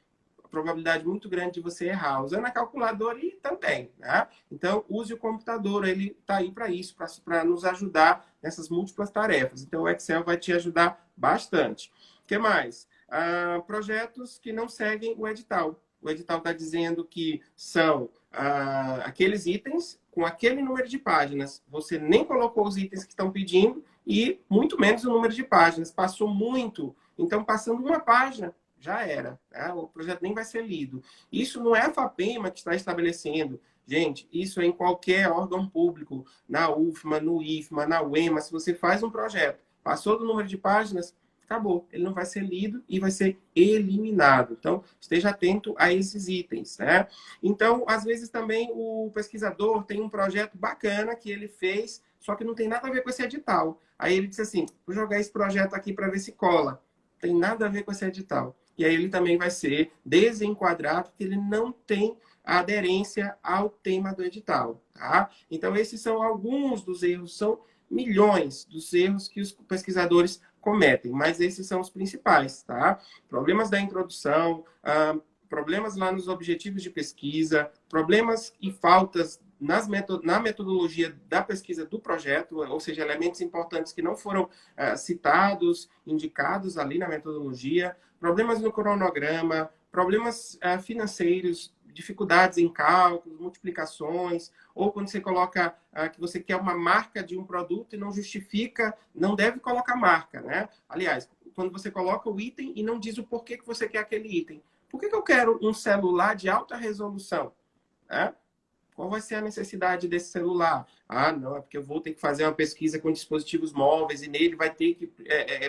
a probabilidade muito grande de você errar. Usando a calculadora e também, né? Então, use o computador, ele está aí para isso, para nos ajudar nessas múltiplas tarefas. Então, o Excel vai te ajudar bastante. O que mais? Projetos que não seguem o edital. O edital está dizendo que são aqueles itens com aquele número de páginas. Você nem colocou os itens que estão pedindo e muito menos o número de páginas. Passou muito. Então, passando uma página, já era. Né? O projeto nem vai ser lido. Isso não é a FAPEMA que está estabelecendo. Gente, isso é em qualquer órgão público, na UFMA, no IFMA, na UEMA. Se você faz um projeto, passou do número de páginas, acabou. Ele não vai ser lido e vai ser eliminado. Então, esteja atento a esses itens, né? Então, às vezes também o pesquisador tem um projeto bacana que ele fez, só que não tem nada a ver com esse edital. Aí ele disse assim, vou jogar esse projeto aqui para ver se cola. Tem nada a ver com esse edital. E aí ele também vai ser desenquadrado, porque ele não tem aderência ao tema do edital, tá? Então, esses são alguns dos erros, são milhões dos erros que os pesquisadores cometem, mas esses são os principais, tá? Problemas da introdução, problemas lá nos objetivos de pesquisa, problemas e faltas na metodologia da pesquisa do projeto, ou seja, elementos importantes que não foram citados, indicados ali na metodologia, problemas no cronograma, problemas financeiros, dificuldades em cálculos, multiplicações, ou quando você coloca que você quer uma marca de um produto e não justifica, não deve colocar marca, né? Aliás, quando você coloca o item e não diz o porquê que você quer aquele item. Por que eu quero um celular de alta resolução? Né? Qual vai ser a necessidade desse celular? Não, é porque eu vou ter que fazer uma pesquisa com dispositivos móveis e nele vai ter que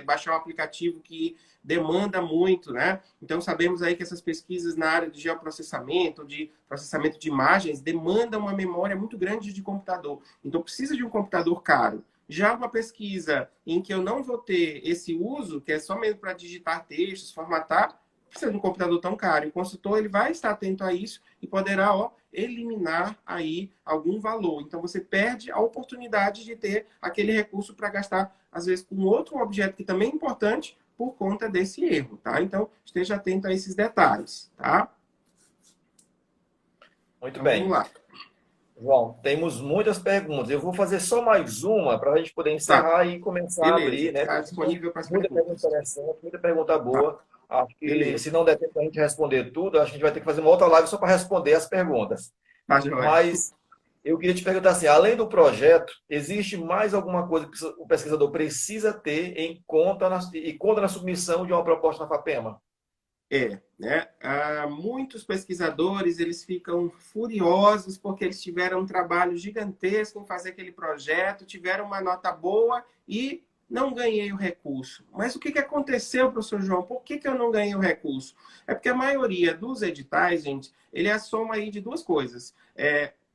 baixar um aplicativo que demanda muito, né? Então, sabemos aí que essas pesquisas na área de geoprocessamento, de processamento de imagens, demandam uma memória muito grande de computador. Então, precisa de um computador caro. Já uma pesquisa em que eu não vou ter esse uso, que é só mesmo para digitar textos, formatar, precisa de um computador tão caro. E o consultor ele vai estar atento a isso e poderá eliminar aí algum valor. Então, você perde a oportunidade de ter aquele recurso para gastar, às vezes, com outro objeto que também é importante por conta desse erro, tá? Então, esteja atento a esses detalhes, tá? Muito Então, bem. vamos lá. João, temos muitas perguntas. Eu vou fazer só mais uma para a gente poder Tá, encerrar e começar a abrir, beleza. né? Está disponível para as Muita pergunta perguntas. interessante, muita pergunta Tá, boa. Acho que beleza. se não der tempo para a gente responder tudo, acho que a gente vai ter que fazer uma outra live só para responder as perguntas. Tá, joia. Mas eu queria te perguntar assim, além do projeto, existe mais alguma coisa que o pesquisador precisa ter em conta na submissão de uma proposta na FAPEMA? Né? Muitos pesquisadores eles ficam furiosos porque eles tiveram um trabalho gigantesco em fazer aquele projeto, tiveram uma nota boa e não ganhei o recurso. Mas o que aconteceu, professor João? Por que eu não ganhei o recurso? É porque a maioria dos editais, gente, ele é a soma aí de duas coisas.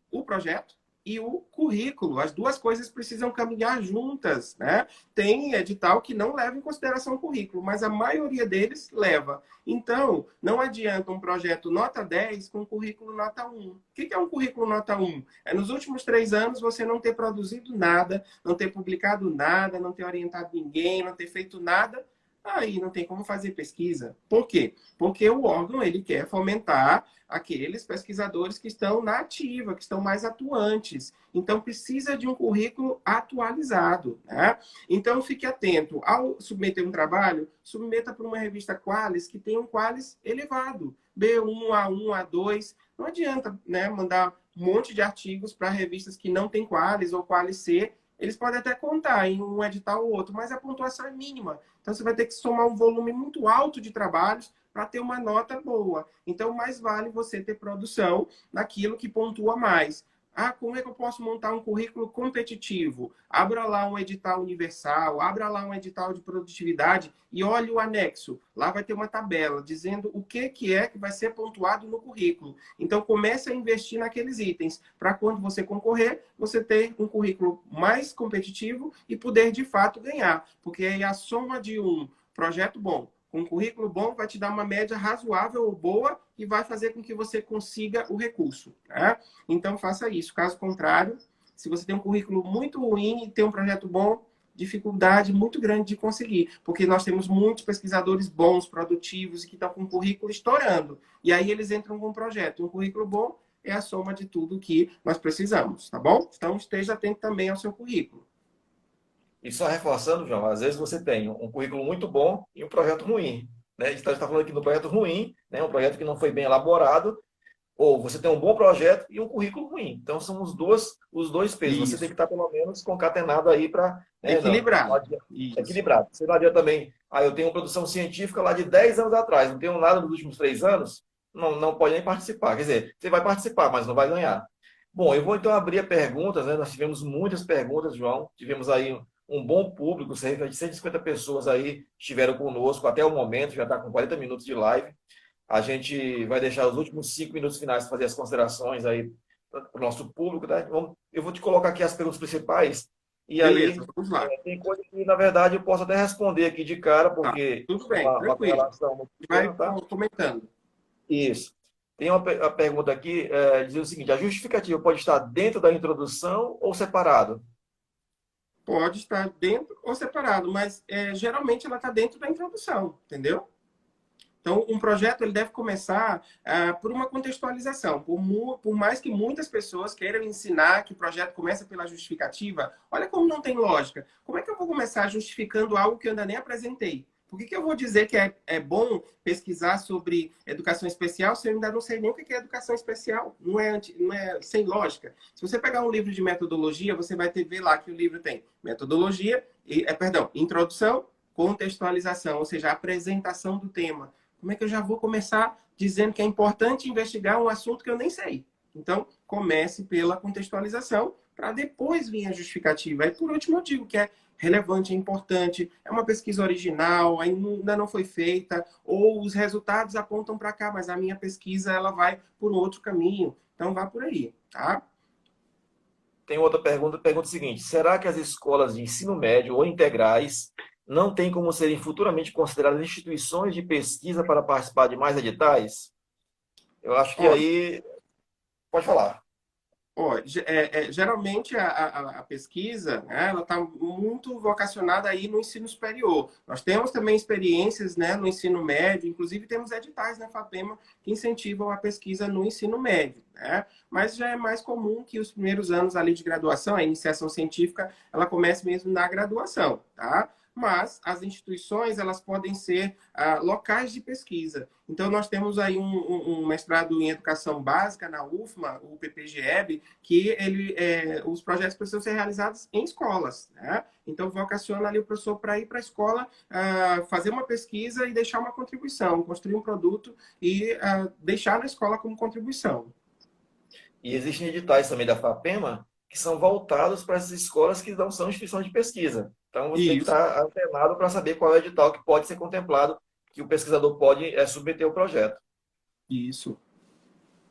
O projeto e o currículo. As duas coisas precisam caminhar juntas, né? Tem edital que não leva em consideração o currículo, mas a maioria deles leva. Então, não adianta um projeto nota 10 com currículo nota 1. O que é um currículo nota 1? É nos últimos 3 anos você não ter produzido nada, não ter publicado nada, não ter orientado ninguém, não ter feito nada. Aí não tem como fazer pesquisa. Por quê? Porque o órgão ele quer fomentar aqueles pesquisadores que estão na ativa, que estão mais atuantes. Então, precisa de um currículo atualizado. Né? Então, fique atento. Ao submeter um trabalho, submeta para uma revista Qualis que tem um Qualis elevado. B1, A1, A2. Não adianta, né, mandar um monte de artigos para revistas que não tem Qualis ou Qualis C. Eles podem até contar em um edital ou outro, mas a pontuação é mínima. Então, você vai ter que somar um volume muito alto de trabalhos para ter uma nota boa. Então, mais vale você ter produção naquilo que pontua mais. Ah, como é que eu posso montar um currículo competitivo? Abra lá um edital universal, abra lá um edital de produtividade e olhe o anexo. Lá vai ter uma tabela dizendo o que é que vai ser pontuado no currículo. Então, comece a investir naqueles itens, para quando você concorrer, você ter um currículo mais competitivo e poder, de fato, ganhar. Porque aí a soma de um projeto bom, um currículo bom vai te dar uma média razoável ou boa e vai fazer com que você consiga o recurso. Né? Então, faça isso. Caso contrário, se você tem um currículo muito ruim e tem um projeto bom, dificuldade muito grande de conseguir, porque nós temos muitos pesquisadores bons, produtivos e que estão com o currículo estourando. E aí eles entram com um projeto. Um currículo bom é a soma de tudo que nós precisamos, tá bom? Então, esteja atento também ao seu currículo. E só reforçando, João, às vezes você tem um currículo muito bom e um projeto ruim. Né? A gente está falando aqui do projeto ruim, né? Um projeto que não foi bem elaborado, ou você tem um bom projeto e um currículo ruim. Então, são os dois pesos. Você tem Isso. que estar, pelo menos, concatenado aí para... Né? Não Equilibrado. adianta, Isso. equilibrado. Você não adianta também... Ah, eu tenho uma produção científica lá de 10 anos atrás, não tenho nada nos últimos 3 anos, não pode nem participar. Quer dizer, você vai participar, mas não vai ganhar. Bom, eu vou então abrir a perguntas, né? Nós tivemos muitas perguntas, João. Tivemos aí um bom público, cerca de 150 pessoas aí estiveram conosco até o momento, já está com 40 minutos de live. A gente vai deixar os últimos 5 minutos finais para fazer as considerações aí para o nosso público. Tá? Eu vou te colocar aqui as perguntas principais. E Beleza, aí, vamos lá. tem coisa que, na verdade, eu posso até responder aqui de cara, Tá, porque tudo é bem, uma tranquilo. correlação muito Vai pequena, tá? comentando. Isso. Tem a pergunta aqui, dizendo o seguinte: a justificativa pode estar dentro da introdução ou separado? Pode estar dentro ou separado, mas geralmente ela está dentro da introdução, entendeu? Então, um projeto ele deve começar por uma contextualização. Por mais que muitas pessoas queiram ensinar que o projeto começa pela justificativa, olha como não tem lógica. Como é que eu vou começar justificando algo que eu ainda nem apresentei? Por que eu vou dizer que é bom pesquisar sobre educação especial se eu ainda não sei nem o que é educação especial? Não é sem lógica. Se você pegar um livro de metodologia, você vai ter ver lá que o livro tem metodologia, introdução, contextualização, ou seja, a apresentação do tema. Como é que eu já vou começar dizendo que é importante investigar um assunto que eu nem sei? Então, comece pela contextualização para depois vir a justificativa. E por último, eu digo que é relevante, é importante, é uma pesquisa original, ainda não foi feita, ou os resultados apontam para cá, mas a minha pesquisa ela vai por um outro caminho. Então, vá por aí, tá? Tem outra pergunta, pergunta o seguinte: será que as escolas de ensino médio ou integrais não têm como serem futuramente consideradas instituições de pesquisa para participar de mais editais? Eu acho que Olha, aí pode falar. Geralmente a pesquisa, né, ela está muito vocacionada aí no ensino superior. Nós temos também experiências, né, no ensino médio, inclusive temos editais na FAPEMA que incentivam a pesquisa no ensino médio, né? Mas já é mais comum que os primeiros anos ali de graduação, a iniciação científica, ela comece mesmo na graduação, tá? Mas as instituições elas podem ser locais de pesquisa. Então, nós temos aí um mestrado em educação básica na UFMA, o PPGEB, que os projetos precisam ser realizados em escolas. Né? Então, vocaciona ali o professor para ir para a escola, fazer uma pesquisa e deixar uma contribuição, construir um produto e deixar na escola como contribuição. E existem editais também da FAPEMA que são voltados para essas escolas que não são instituições de pesquisa. Então, você tem que Isso, estar antenado para saber qual é o edital que pode ser contemplado, que o pesquisador pode submeter o projeto. isso.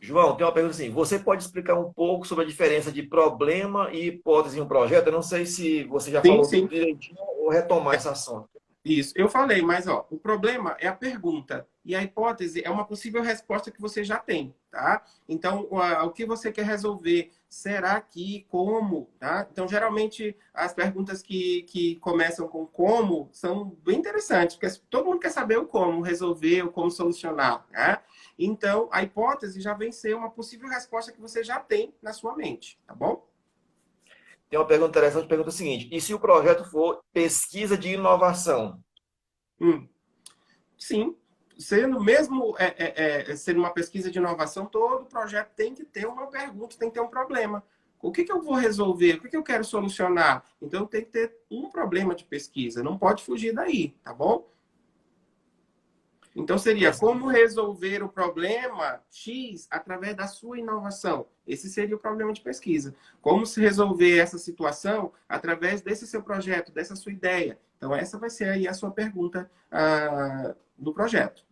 João, tem uma pergunta assim. Você pode explicar um pouco sobre a diferença de problema e hipótese em um projeto? Eu não sei se você já Sim, falou tudo sim. direitinho ou retomar esse assunto. Isso, eu falei, mas ó, o problema é a pergunta e a hipótese é uma possível resposta que você já tem, tá? Então, o que você quer resolver? Será que, como, tá? Então, geralmente, as perguntas que começam com como são bem interessantes, porque todo mundo quer saber o como resolver, o como solucionar, né? Então, a hipótese já vem ser uma possível resposta que você já tem na sua mente, tá bom? Tem uma pergunta interessante, pergunta o seguinte: e se o projeto for pesquisa de inovação? Hum. Sim, sendo mesmo sendo uma pesquisa de inovação, todo projeto tem que ter uma pergunta, tem que ter um problema. O que eu vou resolver? O que eu quero solucionar? Então tem que ter um problema de pesquisa, não pode fugir daí, tá bom? Então seria como resolver o problema X através da sua inovação. Esse seria o problema de pesquisa. Como se resolver essa situação através desse seu projeto, dessa sua ideia. Então essa vai ser aí a sua pergunta do projeto.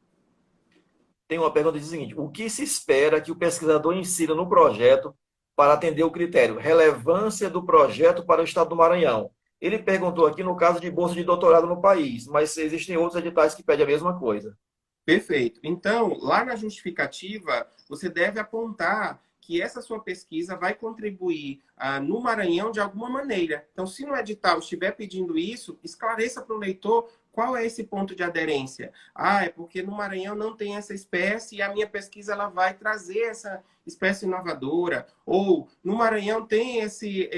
Tem uma pergunta que diz o seguinte: o que se espera que o pesquisador ensina no projeto para atender o critério relevância do projeto para o Estado do Maranhão? Ele perguntou aqui no caso de bolsa de doutorado no país, mas existem outros editais que pedem a mesma coisa. Perfeito. Então, lá na justificativa, você deve apontar que essa sua pesquisa vai contribuir no Maranhão de alguma maneira. Então, se no edital estiver pedindo isso, esclareça para o leitor qual é esse ponto de aderência. Ah, é porque no Maranhão não tem essa espécie e a minha pesquisa ela vai trazer essa espécie inovadora. Ou no Maranhão tem esse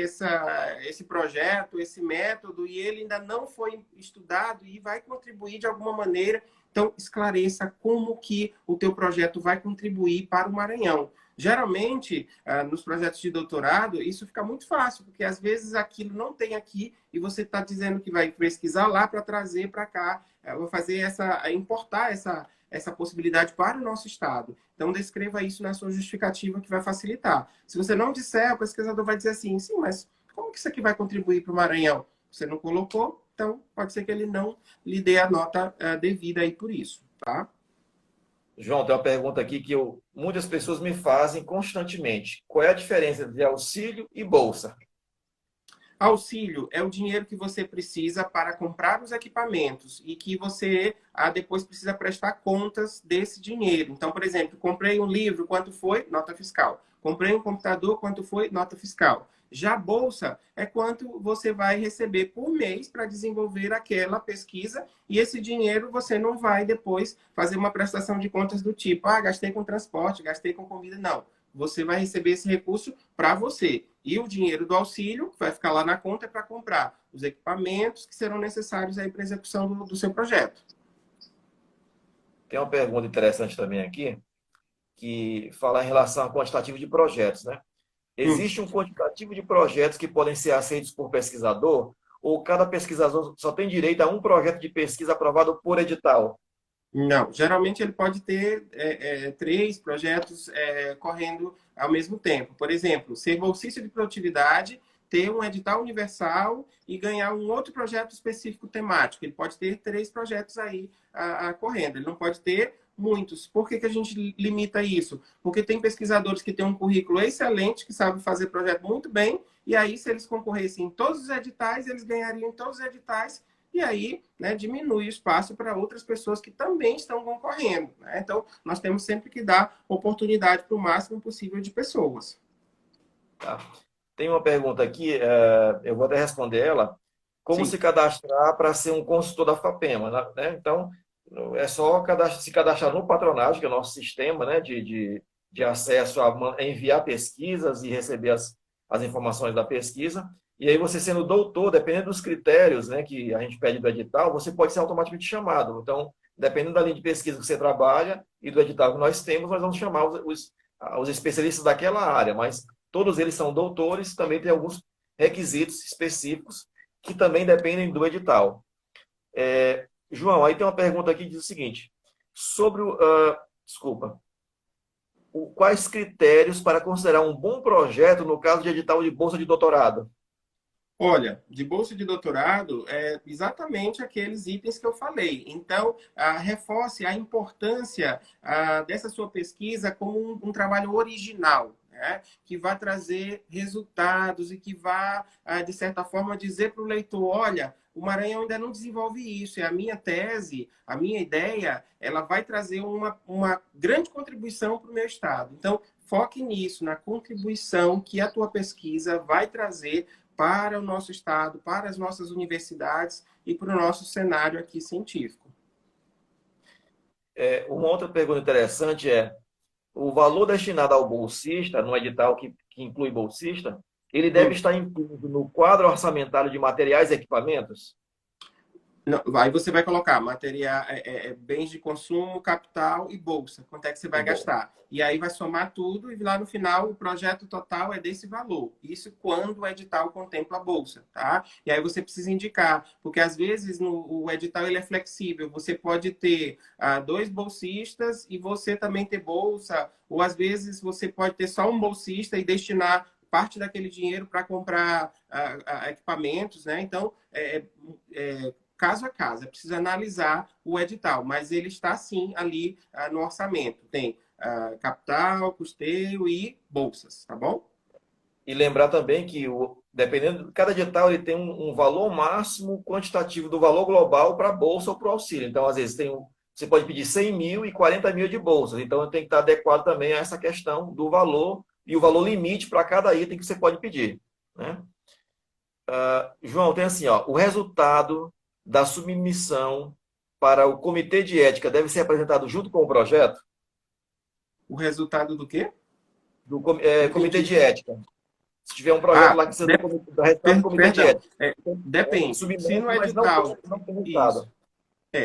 projeto, esse método, e ele ainda não foi estudado e vai contribuir de alguma maneira. Então, esclareça como que o teu projeto vai contribuir para o Maranhão. Geralmente, nos projetos de doutorado, isso fica muito fácil, porque às vezes aquilo não tem aqui e você está dizendo que vai pesquisar lá para trazer para cá, vai fazer importar essa possibilidade para o nosso estado. Então, descreva isso na sua justificativa que vai facilitar. Se você não disser, o pesquisador vai dizer assim, sim, mas como que isso aqui vai contribuir para o Maranhão? Você não colocou, então pode ser que ele não lhe dê a nota devida aí por isso, tá? João, tem uma pergunta aqui que muitas pessoas me fazem constantemente. Qual é a diferença de auxílio e bolsa? Auxílio é o dinheiro que você precisa para comprar os equipamentos e que você depois precisa prestar contas desse dinheiro. Então, por exemplo, comprei um livro, quanto foi? Nota fiscal. Comprei um computador, quanto foi? Nota fiscal. Já a bolsa é quanto você vai receber por mês para desenvolver aquela pesquisa e esse dinheiro você não vai depois fazer uma prestação de contas do tipo, gastei com transporte, gastei com comida. Não. Você vai receber esse recurso para você. E o dinheiro do auxílio vai ficar lá na conta para comprar os equipamentos que serão necessários aí para a execução do seu projeto. Tem uma pergunta interessante também aqui, que fala em relação ao quantitativo de projetos, né? Hum. Existe um quantitativo de projetos que podem ser aceitos por pesquisador, ou cada pesquisador só tem direito a um projeto de pesquisa aprovado por edital? Não, geralmente ele pode ter três projetos correndo ao mesmo tempo. Por exemplo, ser bolsista de produtividade, ter um edital universal e ganhar um outro projeto específico temático. Ele pode ter três projetos aí correndo. Ele não pode ter muitos. Por que a gente limita isso? Porque tem pesquisadores que têm um currículo excelente, que sabem fazer projeto muito bem, e aí, se eles concorressem em todos os editais, eles ganhariam em todos os editais e aí diminui o espaço para outras pessoas que também estão concorrendo. Né? Então, nós temos sempre que dar oportunidade para o máximo possível de pessoas. Tá? Tem uma pergunta aqui, eu vou até responder ela. Como Sim. se cadastrar para ser um consultor da FAPEMA? Né? Então, é só se cadastrar no Patronage, que é o nosso sistema, né, de acesso a enviar pesquisas e receber as informações da pesquisa. E aí você sendo doutor, dependendo dos critérios, né, que a gente pede do edital, você pode ser automaticamente chamado. Então, dependendo da linha de pesquisa que você trabalha e do edital que nós temos, nós vamos chamar os especialistas daquela área, mas todos eles são doutores, também tem alguns requisitos específicos que também dependem do edital. João, aí tem uma pergunta aqui que diz o seguinte, sobre desculpa, quais critérios para considerar um bom projeto no caso de edital de bolsa de doutorado? Olha, de bolsa de doutorado é exatamente aqueles itens que eu falei. Então, reforce a importância dessa sua pesquisa como um trabalho original, né? Que vai trazer resultados e que vai, de certa forma, dizer para o leitor, olha, o Maranhão ainda não desenvolve isso, e a minha tese, a minha ideia, ela vai trazer uma grande contribuição para o meu estado. Então, foque nisso, na contribuição que a tua pesquisa vai trazer para o nosso estado, para as nossas universidades e para o nosso cenário aqui científico. Uma outra pergunta interessante é, o valor destinado ao bolsista, no edital que inclui bolsista, ele deve Hum. estar incluído no quadro orçamentário de materiais e equipamentos? Não, aí você vai colocar material, bens de consumo, capital e bolsa. Quanto é que você E vai bom, gastar? E aí vai somar tudo e lá no final o projeto total é desse valor. Isso quando o edital contempla a bolsa, tá? E aí você precisa indicar, porque às vezes o edital ele é flexível. Você pode ter dois bolsistas e você também ter bolsa, ou às vezes você pode ter só um bolsista e destinar parte daquele dinheiro para comprar equipamentos, né? Então, caso a caso, é preciso analisar o edital, mas ele está sim ali no orçamento. Tem capital, custeio e bolsas, tá bom? e lembrar também que, dependendo, cada edital ele tem um valor máximo quantitativo do valor global para a bolsa ou para o auxílio. Então, às vezes, você pode pedir 100 mil e 40 mil de bolsas. Então, tem que estar adequado também a essa questão do valor e o valor limite para cada item que você pode pedir. Né? João, tem assim, ó, o resultado da submissão para o comitê de ética deve ser apresentado junto com o projeto O resultado do quê? do Não comitê entendi. de ética. Se tiver um projeto Ah, lá que você da resultado do comitê de perdão. ética, Depende. Se submete, no mas edital, não tem isso. resultado.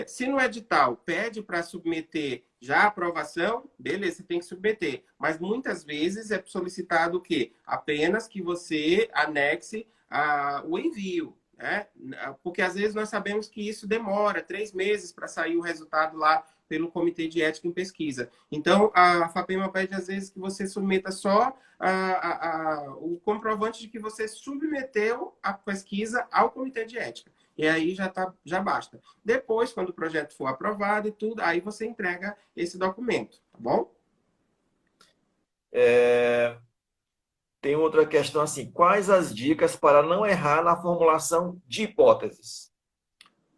Se no edital pede para submeter já a aprovação, beleza, você tem que submeter. Mas muitas vezes é solicitado o quê? Apenas que você anexe o envio. Né? Porque às vezes nós sabemos que isso demora 3 meses para sair o resultado lá pelo Comitê de Ética em Pesquisa. Então, a FAPEMA pede às vezes que você submeta só o comprovante de que você submeteu a pesquisa ao Comitê de Ética. E aí já basta. Depois, quando o projeto for aprovado e tudo, aí você entrega esse documento, tá bom? É, tem outra questão assim, quais as dicas para não errar na formulação de hipóteses?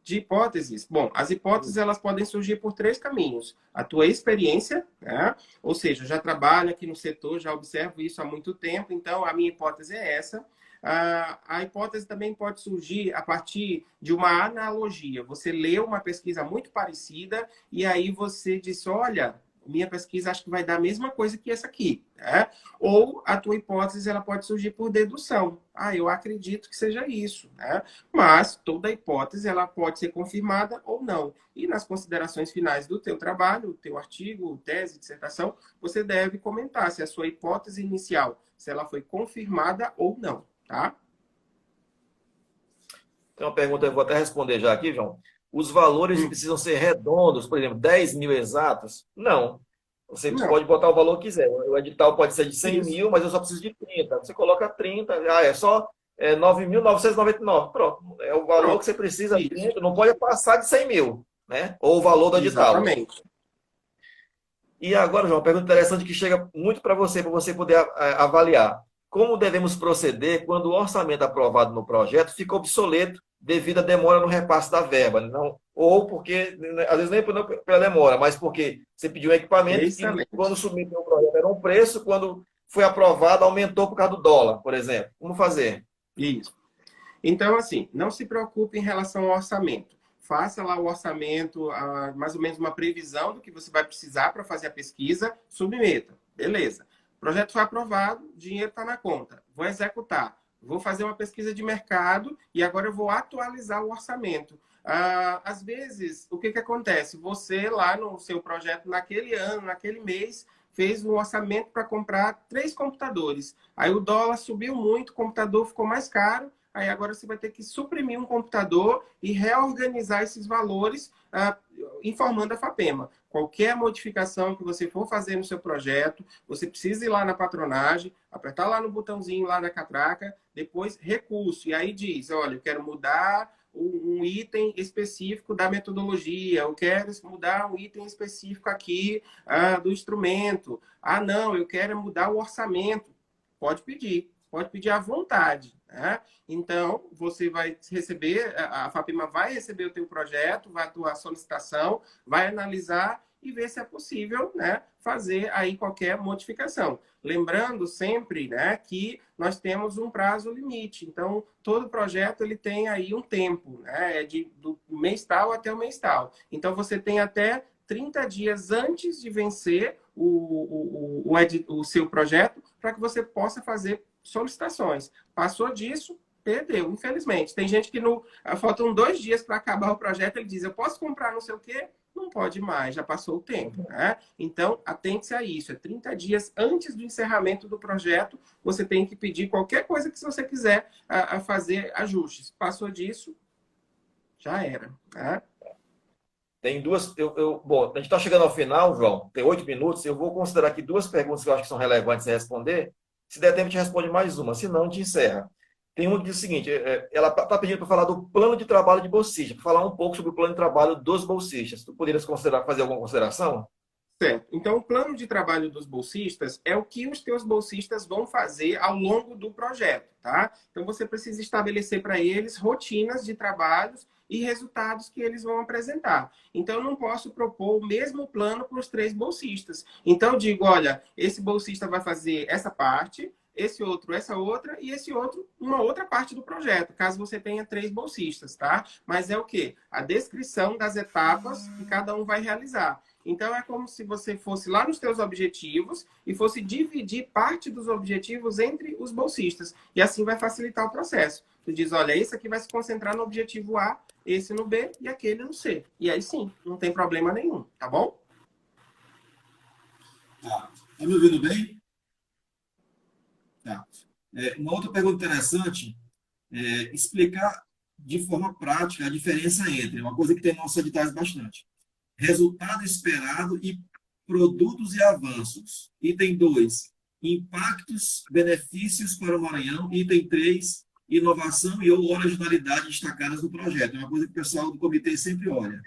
De hipóteses, bom, as hipóteses elas podem surgir por três caminhos. A tua experiência, né? Ou seja, eu já trabalho aqui no setor, já observo isso há muito tempo, então a minha hipótese é essa. A hipótese também pode surgir a partir de uma analogia. Você leu uma pesquisa muito parecida e aí você disse, olha, minha pesquisa acho que vai dar a mesma coisa que essa aqui, né? Ou a tua hipótese ela pode surgir por dedução. Eu acredito que seja isso, né? Mas toda hipótese ela pode ser confirmada ou não. E nas considerações finais do teu trabalho, teu artigo, tese, dissertação, você deve comentar se a sua hipótese inicial, se ela foi confirmada ou não, tá? Tem uma pergunta, eu vou até responder já aqui, João. Os valores Hum, precisam ser redondos, por exemplo, 10 mil exatos? Não. Você não, pode botar o valor que quiser. O edital pode ser de 100 isso, mil, mas eu só preciso de 30. Você coloca 30, é só 9.999. Pronto. É o valor que pronto, você precisa, isso, 30, não pode passar de 100 mil, né? Ou o valor do edital. exatamente. E agora, João, uma pergunta interessante que chega muito para você poder avaliar. Como devemos proceder quando o orçamento aprovado no projeto fica obsoleto devido à demora no repasse da verba? Não, ou porque, né, às vezes nem pela demora, mas porque você pediu um equipamento que, quando Excelente. submeteu o projeto, era um preço, quando foi aprovado, aumentou por causa do dólar, por exemplo. Como fazer? Isso. Então, assim, não se preocupe em relação ao orçamento. Faça lá o orçamento, mais ou menos uma previsão do que você vai precisar para fazer a pesquisa, submeta. Beleza. O projeto foi aprovado, dinheiro está na conta. Vou executar. Vou fazer uma pesquisa de mercado e agora eu vou atualizar o orçamento. Às vezes, o que, que acontece? Você lá no seu projeto, naquele ano, naquele mês, fez um orçamento para comprar 3 computadores. Aí o dólar subiu muito, o computador ficou mais caro. Aí agora você vai ter que suprimir um computador e reorganizar esses valores informando a FAPEMA. Qualquer modificação que você for fazer no seu projeto, você precisa ir lá na patronagem, apertar lá no botãozinho, lá na catraca, depois recurso. E aí diz, olha, eu quero mudar um item específico da metodologia, eu quero mudar um item específico aqui do instrumento. Ah, não, eu quero mudar o orçamento. Pode pedir à vontade. Né? Então, você vai receber, a FAPEMA vai receber o teu projeto, vai a tua solicitação, vai analisar e ver se é possível, né, fazer aí qualquer modificação. Lembrando sempre, né, que nós temos um prazo limite. Então, todo projeto ele tem aí um tempo, né, do mês tal até o mês tal. Então, você tem até 30 dias antes de vencer o seu projeto para que você possa fazer solicitações. Passou disso, perdeu, infelizmente. Tem gente que faltam 2 dias para acabar o projeto, ele diz, eu posso comprar não sei o quê? Não pode mais, já passou o tempo. Né? Então, atente-se a isso. É 30 dias antes do encerramento do projeto, você tem que pedir qualquer coisa que você quiser fazer ajustes. Passou disso, já era. Né? Tem duas. Bom, a gente está chegando ao final, João. Tem 8 minutos. Eu vou considerar aqui 2 perguntas que eu acho que são relevantes de responder. Se der tempo, a gente responde mais uma. Se não, a gente encerra. Tem uma que diz o seguinte: ela está pedindo para falar do plano de trabalho de bolsista, para falar um pouco sobre o plano de trabalho dos bolsistas. Tu poderias fazer alguma consideração? Certo. Então, o plano de trabalho dos bolsistas é o que os teus bolsistas vão fazer ao longo do projeto, tá? Então, você precisa estabelecer para eles rotinas de trabalhos e resultados que eles vão apresentar. Então, eu não posso propor o mesmo plano para os 3 bolsistas. Então, eu digo, olha, esse bolsista vai fazer essa parte, esse outro essa outra e esse outro uma outra parte do projeto, caso você tenha 3 bolsistas, tá? Mas é o quê? A descrição das etapas que cada um vai realizar. Então, é como se você fosse lá nos teus objetivos e fosse dividir parte dos objetivos entre os bolsistas. E assim vai facilitar o processo. Tu diz, olha, esse aqui vai se concentrar no objetivo A, esse no B e aquele no C. E aí sim, não tem problema nenhum, tá bom? Tá. Tá me ouvindo bem? Tá. Uma outra pergunta interessante é explicar de forma prática a diferença entre uma coisa que tem nossos editais bastante. Resultado esperado e produtos e avanços. Item 2, impactos, benefícios para o Maranhão. Item 3, inovação e ou originalidade destacadas no projeto. É uma coisa que o pessoal do comitê sempre olha.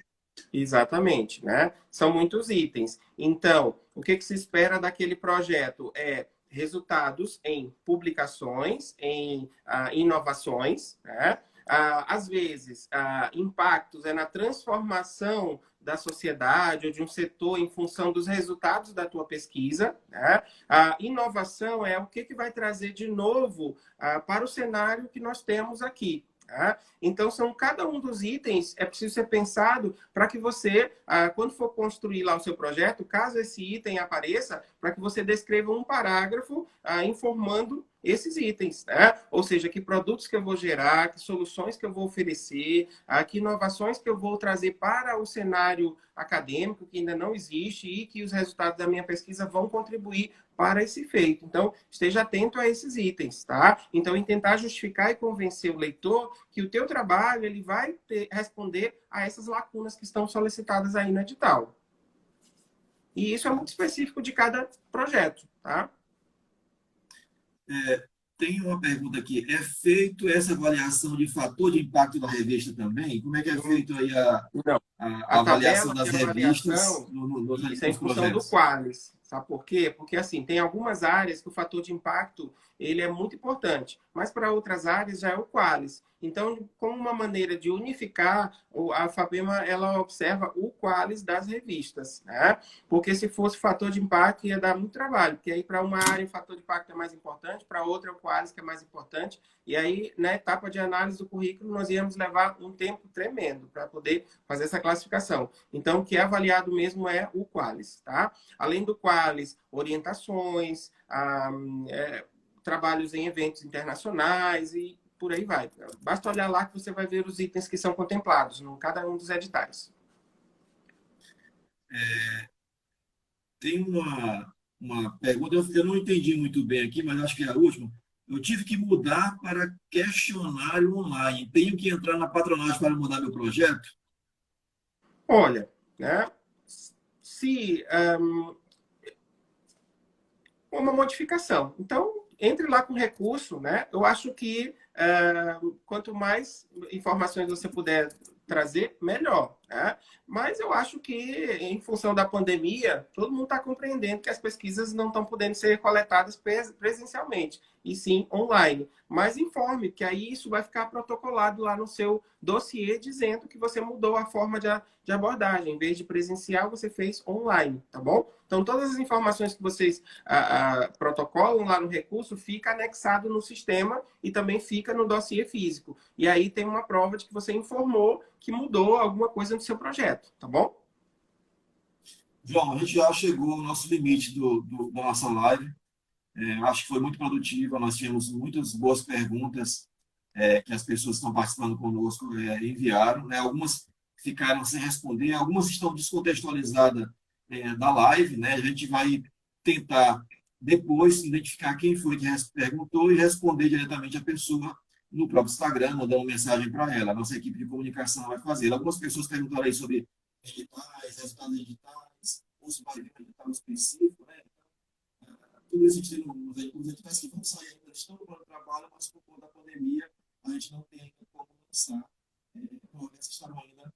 Exatamente, né? São muitos itens. Então, o que se espera daquele projeto é resultados em publicações, em inovações, né? Às vezes, impactos é na transformação da sociedade ou de um setor em função dos resultados da tua pesquisa. Né? A inovação é o que vai trazer de novo para o cenário que nós temos aqui. Tá? Então, cada um dos itens é preciso ser pensado para que você, quando for construir lá o seu projeto, caso esse item apareça, para que você descreva um parágrafo informando esses itens, né? Ou seja, que produtos que eu vou gerar, que soluções que eu vou oferecer, que inovações que eu vou trazer para o cenário acadêmico que ainda não existe e que os resultados da minha pesquisa vão contribuir para esse feito. Então, esteja atento a esses itens, tá? Então, em tentar justificar e convencer o leitor que o teu trabalho ele vai responder a essas lacunas que estão solicitadas aí no edital. E isso é muito específico de cada projeto, tá? Tem uma pergunta aqui. É feito essa avaliação de fator de impacto da revista também? Como é que é feito aí a avaliação das revistas isso é em função do Qualis. Sabe por quê? Porque, assim, tem algumas áreas que o fator de impacto ele é muito importante, mas para outras áreas já é o Qualis. Então, como uma maneira de unificar, a FAPEMA ela observa o Qualis das revistas, né? Porque se fosse fator de impacto ia dar muito trabalho, porque aí para uma área o fator de impacto é mais importante, para outra é o Qualis que é mais importante, e aí na etapa de análise do currículo nós íamos levar um tempo tremendo para poder fazer essa classificação. Então, o que é avaliado mesmo é o Qualis, tá? Além do Qualis, orientações, trabalhos em eventos internacionais e por aí vai. Basta olhar lá que você vai ver os itens que são contemplados em cada um dos editais. Tem uma pergunta, eu não entendi muito bem aqui, mas acho que é a última. Eu tive que mudar para questionário online. Tenho que entrar na patronagem para mudar meu projeto? Olha, né, se uma modificação. Então, entre lá com recurso, né? Eu acho que quanto mais informações você puder trazer, melhor. Né? Mas eu acho que, em função da pandemia, todo mundo está compreendendo que as pesquisas não estão podendo ser coletadas presencialmente, e sim online. Mas informe, que aí isso vai ficar protocolado lá no seu dossiê, dizendo que você mudou a forma de abordagem. Em vez de presencial, você fez online, tá bom? Então, todas as informações que vocês protocolam lá no recurso fica anexado no sistema e também fica no dossiê físico. E aí tem uma prova de que você informou que mudou alguma coisa no seu projeto, tá bom? João, a gente já chegou ao nosso limite da nossa live. Acho que foi muito produtiva, nós tivemos muitas boas perguntas que as pessoas que estão participando conosco enviaram. Né? Algumas ficaram sem responder, algumas estão descontextualizadas da live. Né? A gente vai tentar depois identificar quem foi que perguntou e responder diretamente a pessoa no próprio Instagram, mandando mensagem para ela. A nossa equipe de comunicação vai fazer. Algumas pessoas perguntaram aí sobre editais, resultados digitais, ou se vai vir um edital específico, né? Tudo isso a gente tem os editais que vão sair ainda, estão no plano de trabalho, mas por conta da pandemia, a gente não tem ainda como lançar, projetos que estarão ainda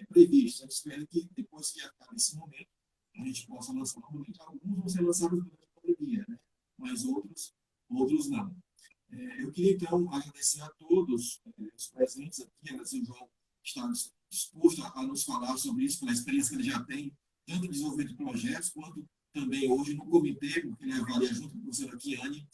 previstos. A gente espera que depois que acabe esse momento, a gente possa lançar novamente. Alguns vão ser lançados durante a pandemia, né? Mas outros não. Eu queria, então, agradecer a todos os presentes aqui, agradecer o João que está disposto a nos falar sobre isso, pela experiência que ele já tem, tanto em desenvolvimento de projetos, quanto também hoje no comitê, porque ele avalia junto com a professora Kiane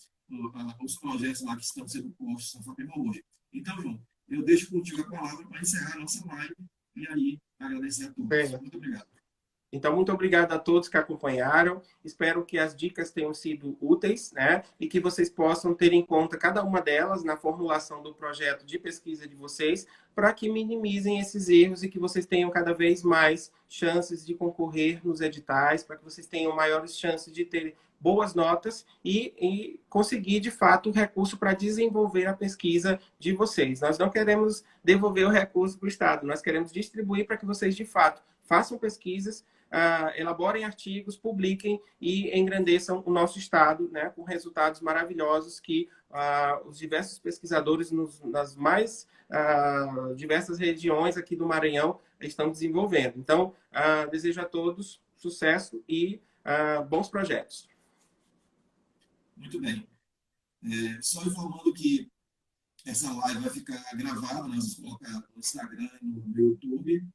os projetos lá que estão sendo postos na FAPEMA hoje. Então, João, eu deixo contigo a palavra para encerrar a nossa live e aí agradecer a todos. Bem, Muito obrigado. então, muito obrigado a todos que acompanharam. Espero que as dicas tenham sido úteis, né? E que vocês possam ter em conta cada uma delas na formulação do projeto de pesquisa de vocês, para que minimizem esses erros e que vocês tenham cada vez mais chances de concorrer nos editais, para que vocês tenham maiores chances de ter boas notas e conseguir, de fato, o recurso para desenvolver a pesquisa de vocês. Nós não queremos devolver o recurso para o Estado, nós queremos distribuir para que vocês, de fato, façam pesquisas, elaborem artigos, publiquem e engrandeçam o nosso estado, né, com resultados maravilhosos que os diversos pesquisadores nas mais diversas regiões aqui do Maranhão estão desenvolvendo. Então, desejo a todos sucesso e bons projetos. Muito bem. Só informando que essa live vai ficar gravada, nós vamos colocar no Instagram e no YouTube.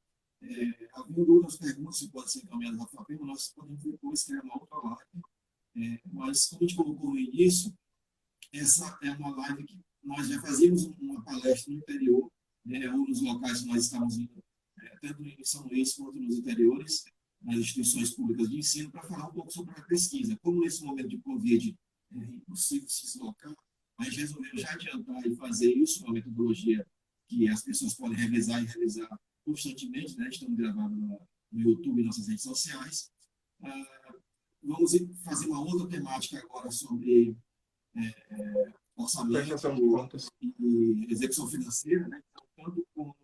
Havendo outras perguntas que podem ser encaminhadas à FAPEMA, nós podemos depois criar uma outra live. Mas, como a gente colocou no início, essa é uma live que nós já fazíamos uma palestra no interior, né, ou nos locais que nós estamos indo, tanto em São Luís quanto nos interiores, nas instituições públicas de ensino, para falar um pouco sobre a pesquisa. Como nesse momento de Covid é impossível se deslocar, a gente resolveu já adiantar e fazer isso, uma metodologia que as pessoas podem revisar e revisar constantemente, né? Estamos gravando no YouTube e nossas redes sociais. Vamos fazer uma outra temática agora sobre orçamento e execução financeira, né? Então, tanto como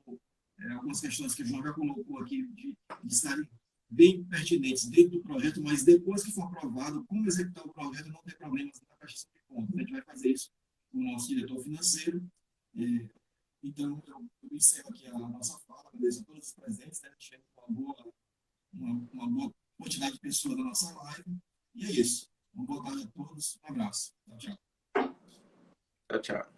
algumas questões que o João já colocou aqui de estarem bem pertinentes dentro do projeto, mas depois que for aprovado, como executar o projeto, não ter problemas na prestação de contas. A gente vai fazer isso com o nosso diretor financeiro. Então, eu encerro aqui a nossa fala, agradeço a todos os presentes, né? Tivemos uma boa quantidade de pessoas na nossa live. E é isso. Uma boa tarde a todos. Um abraço. Tchau, tchau. Tchau, tchau.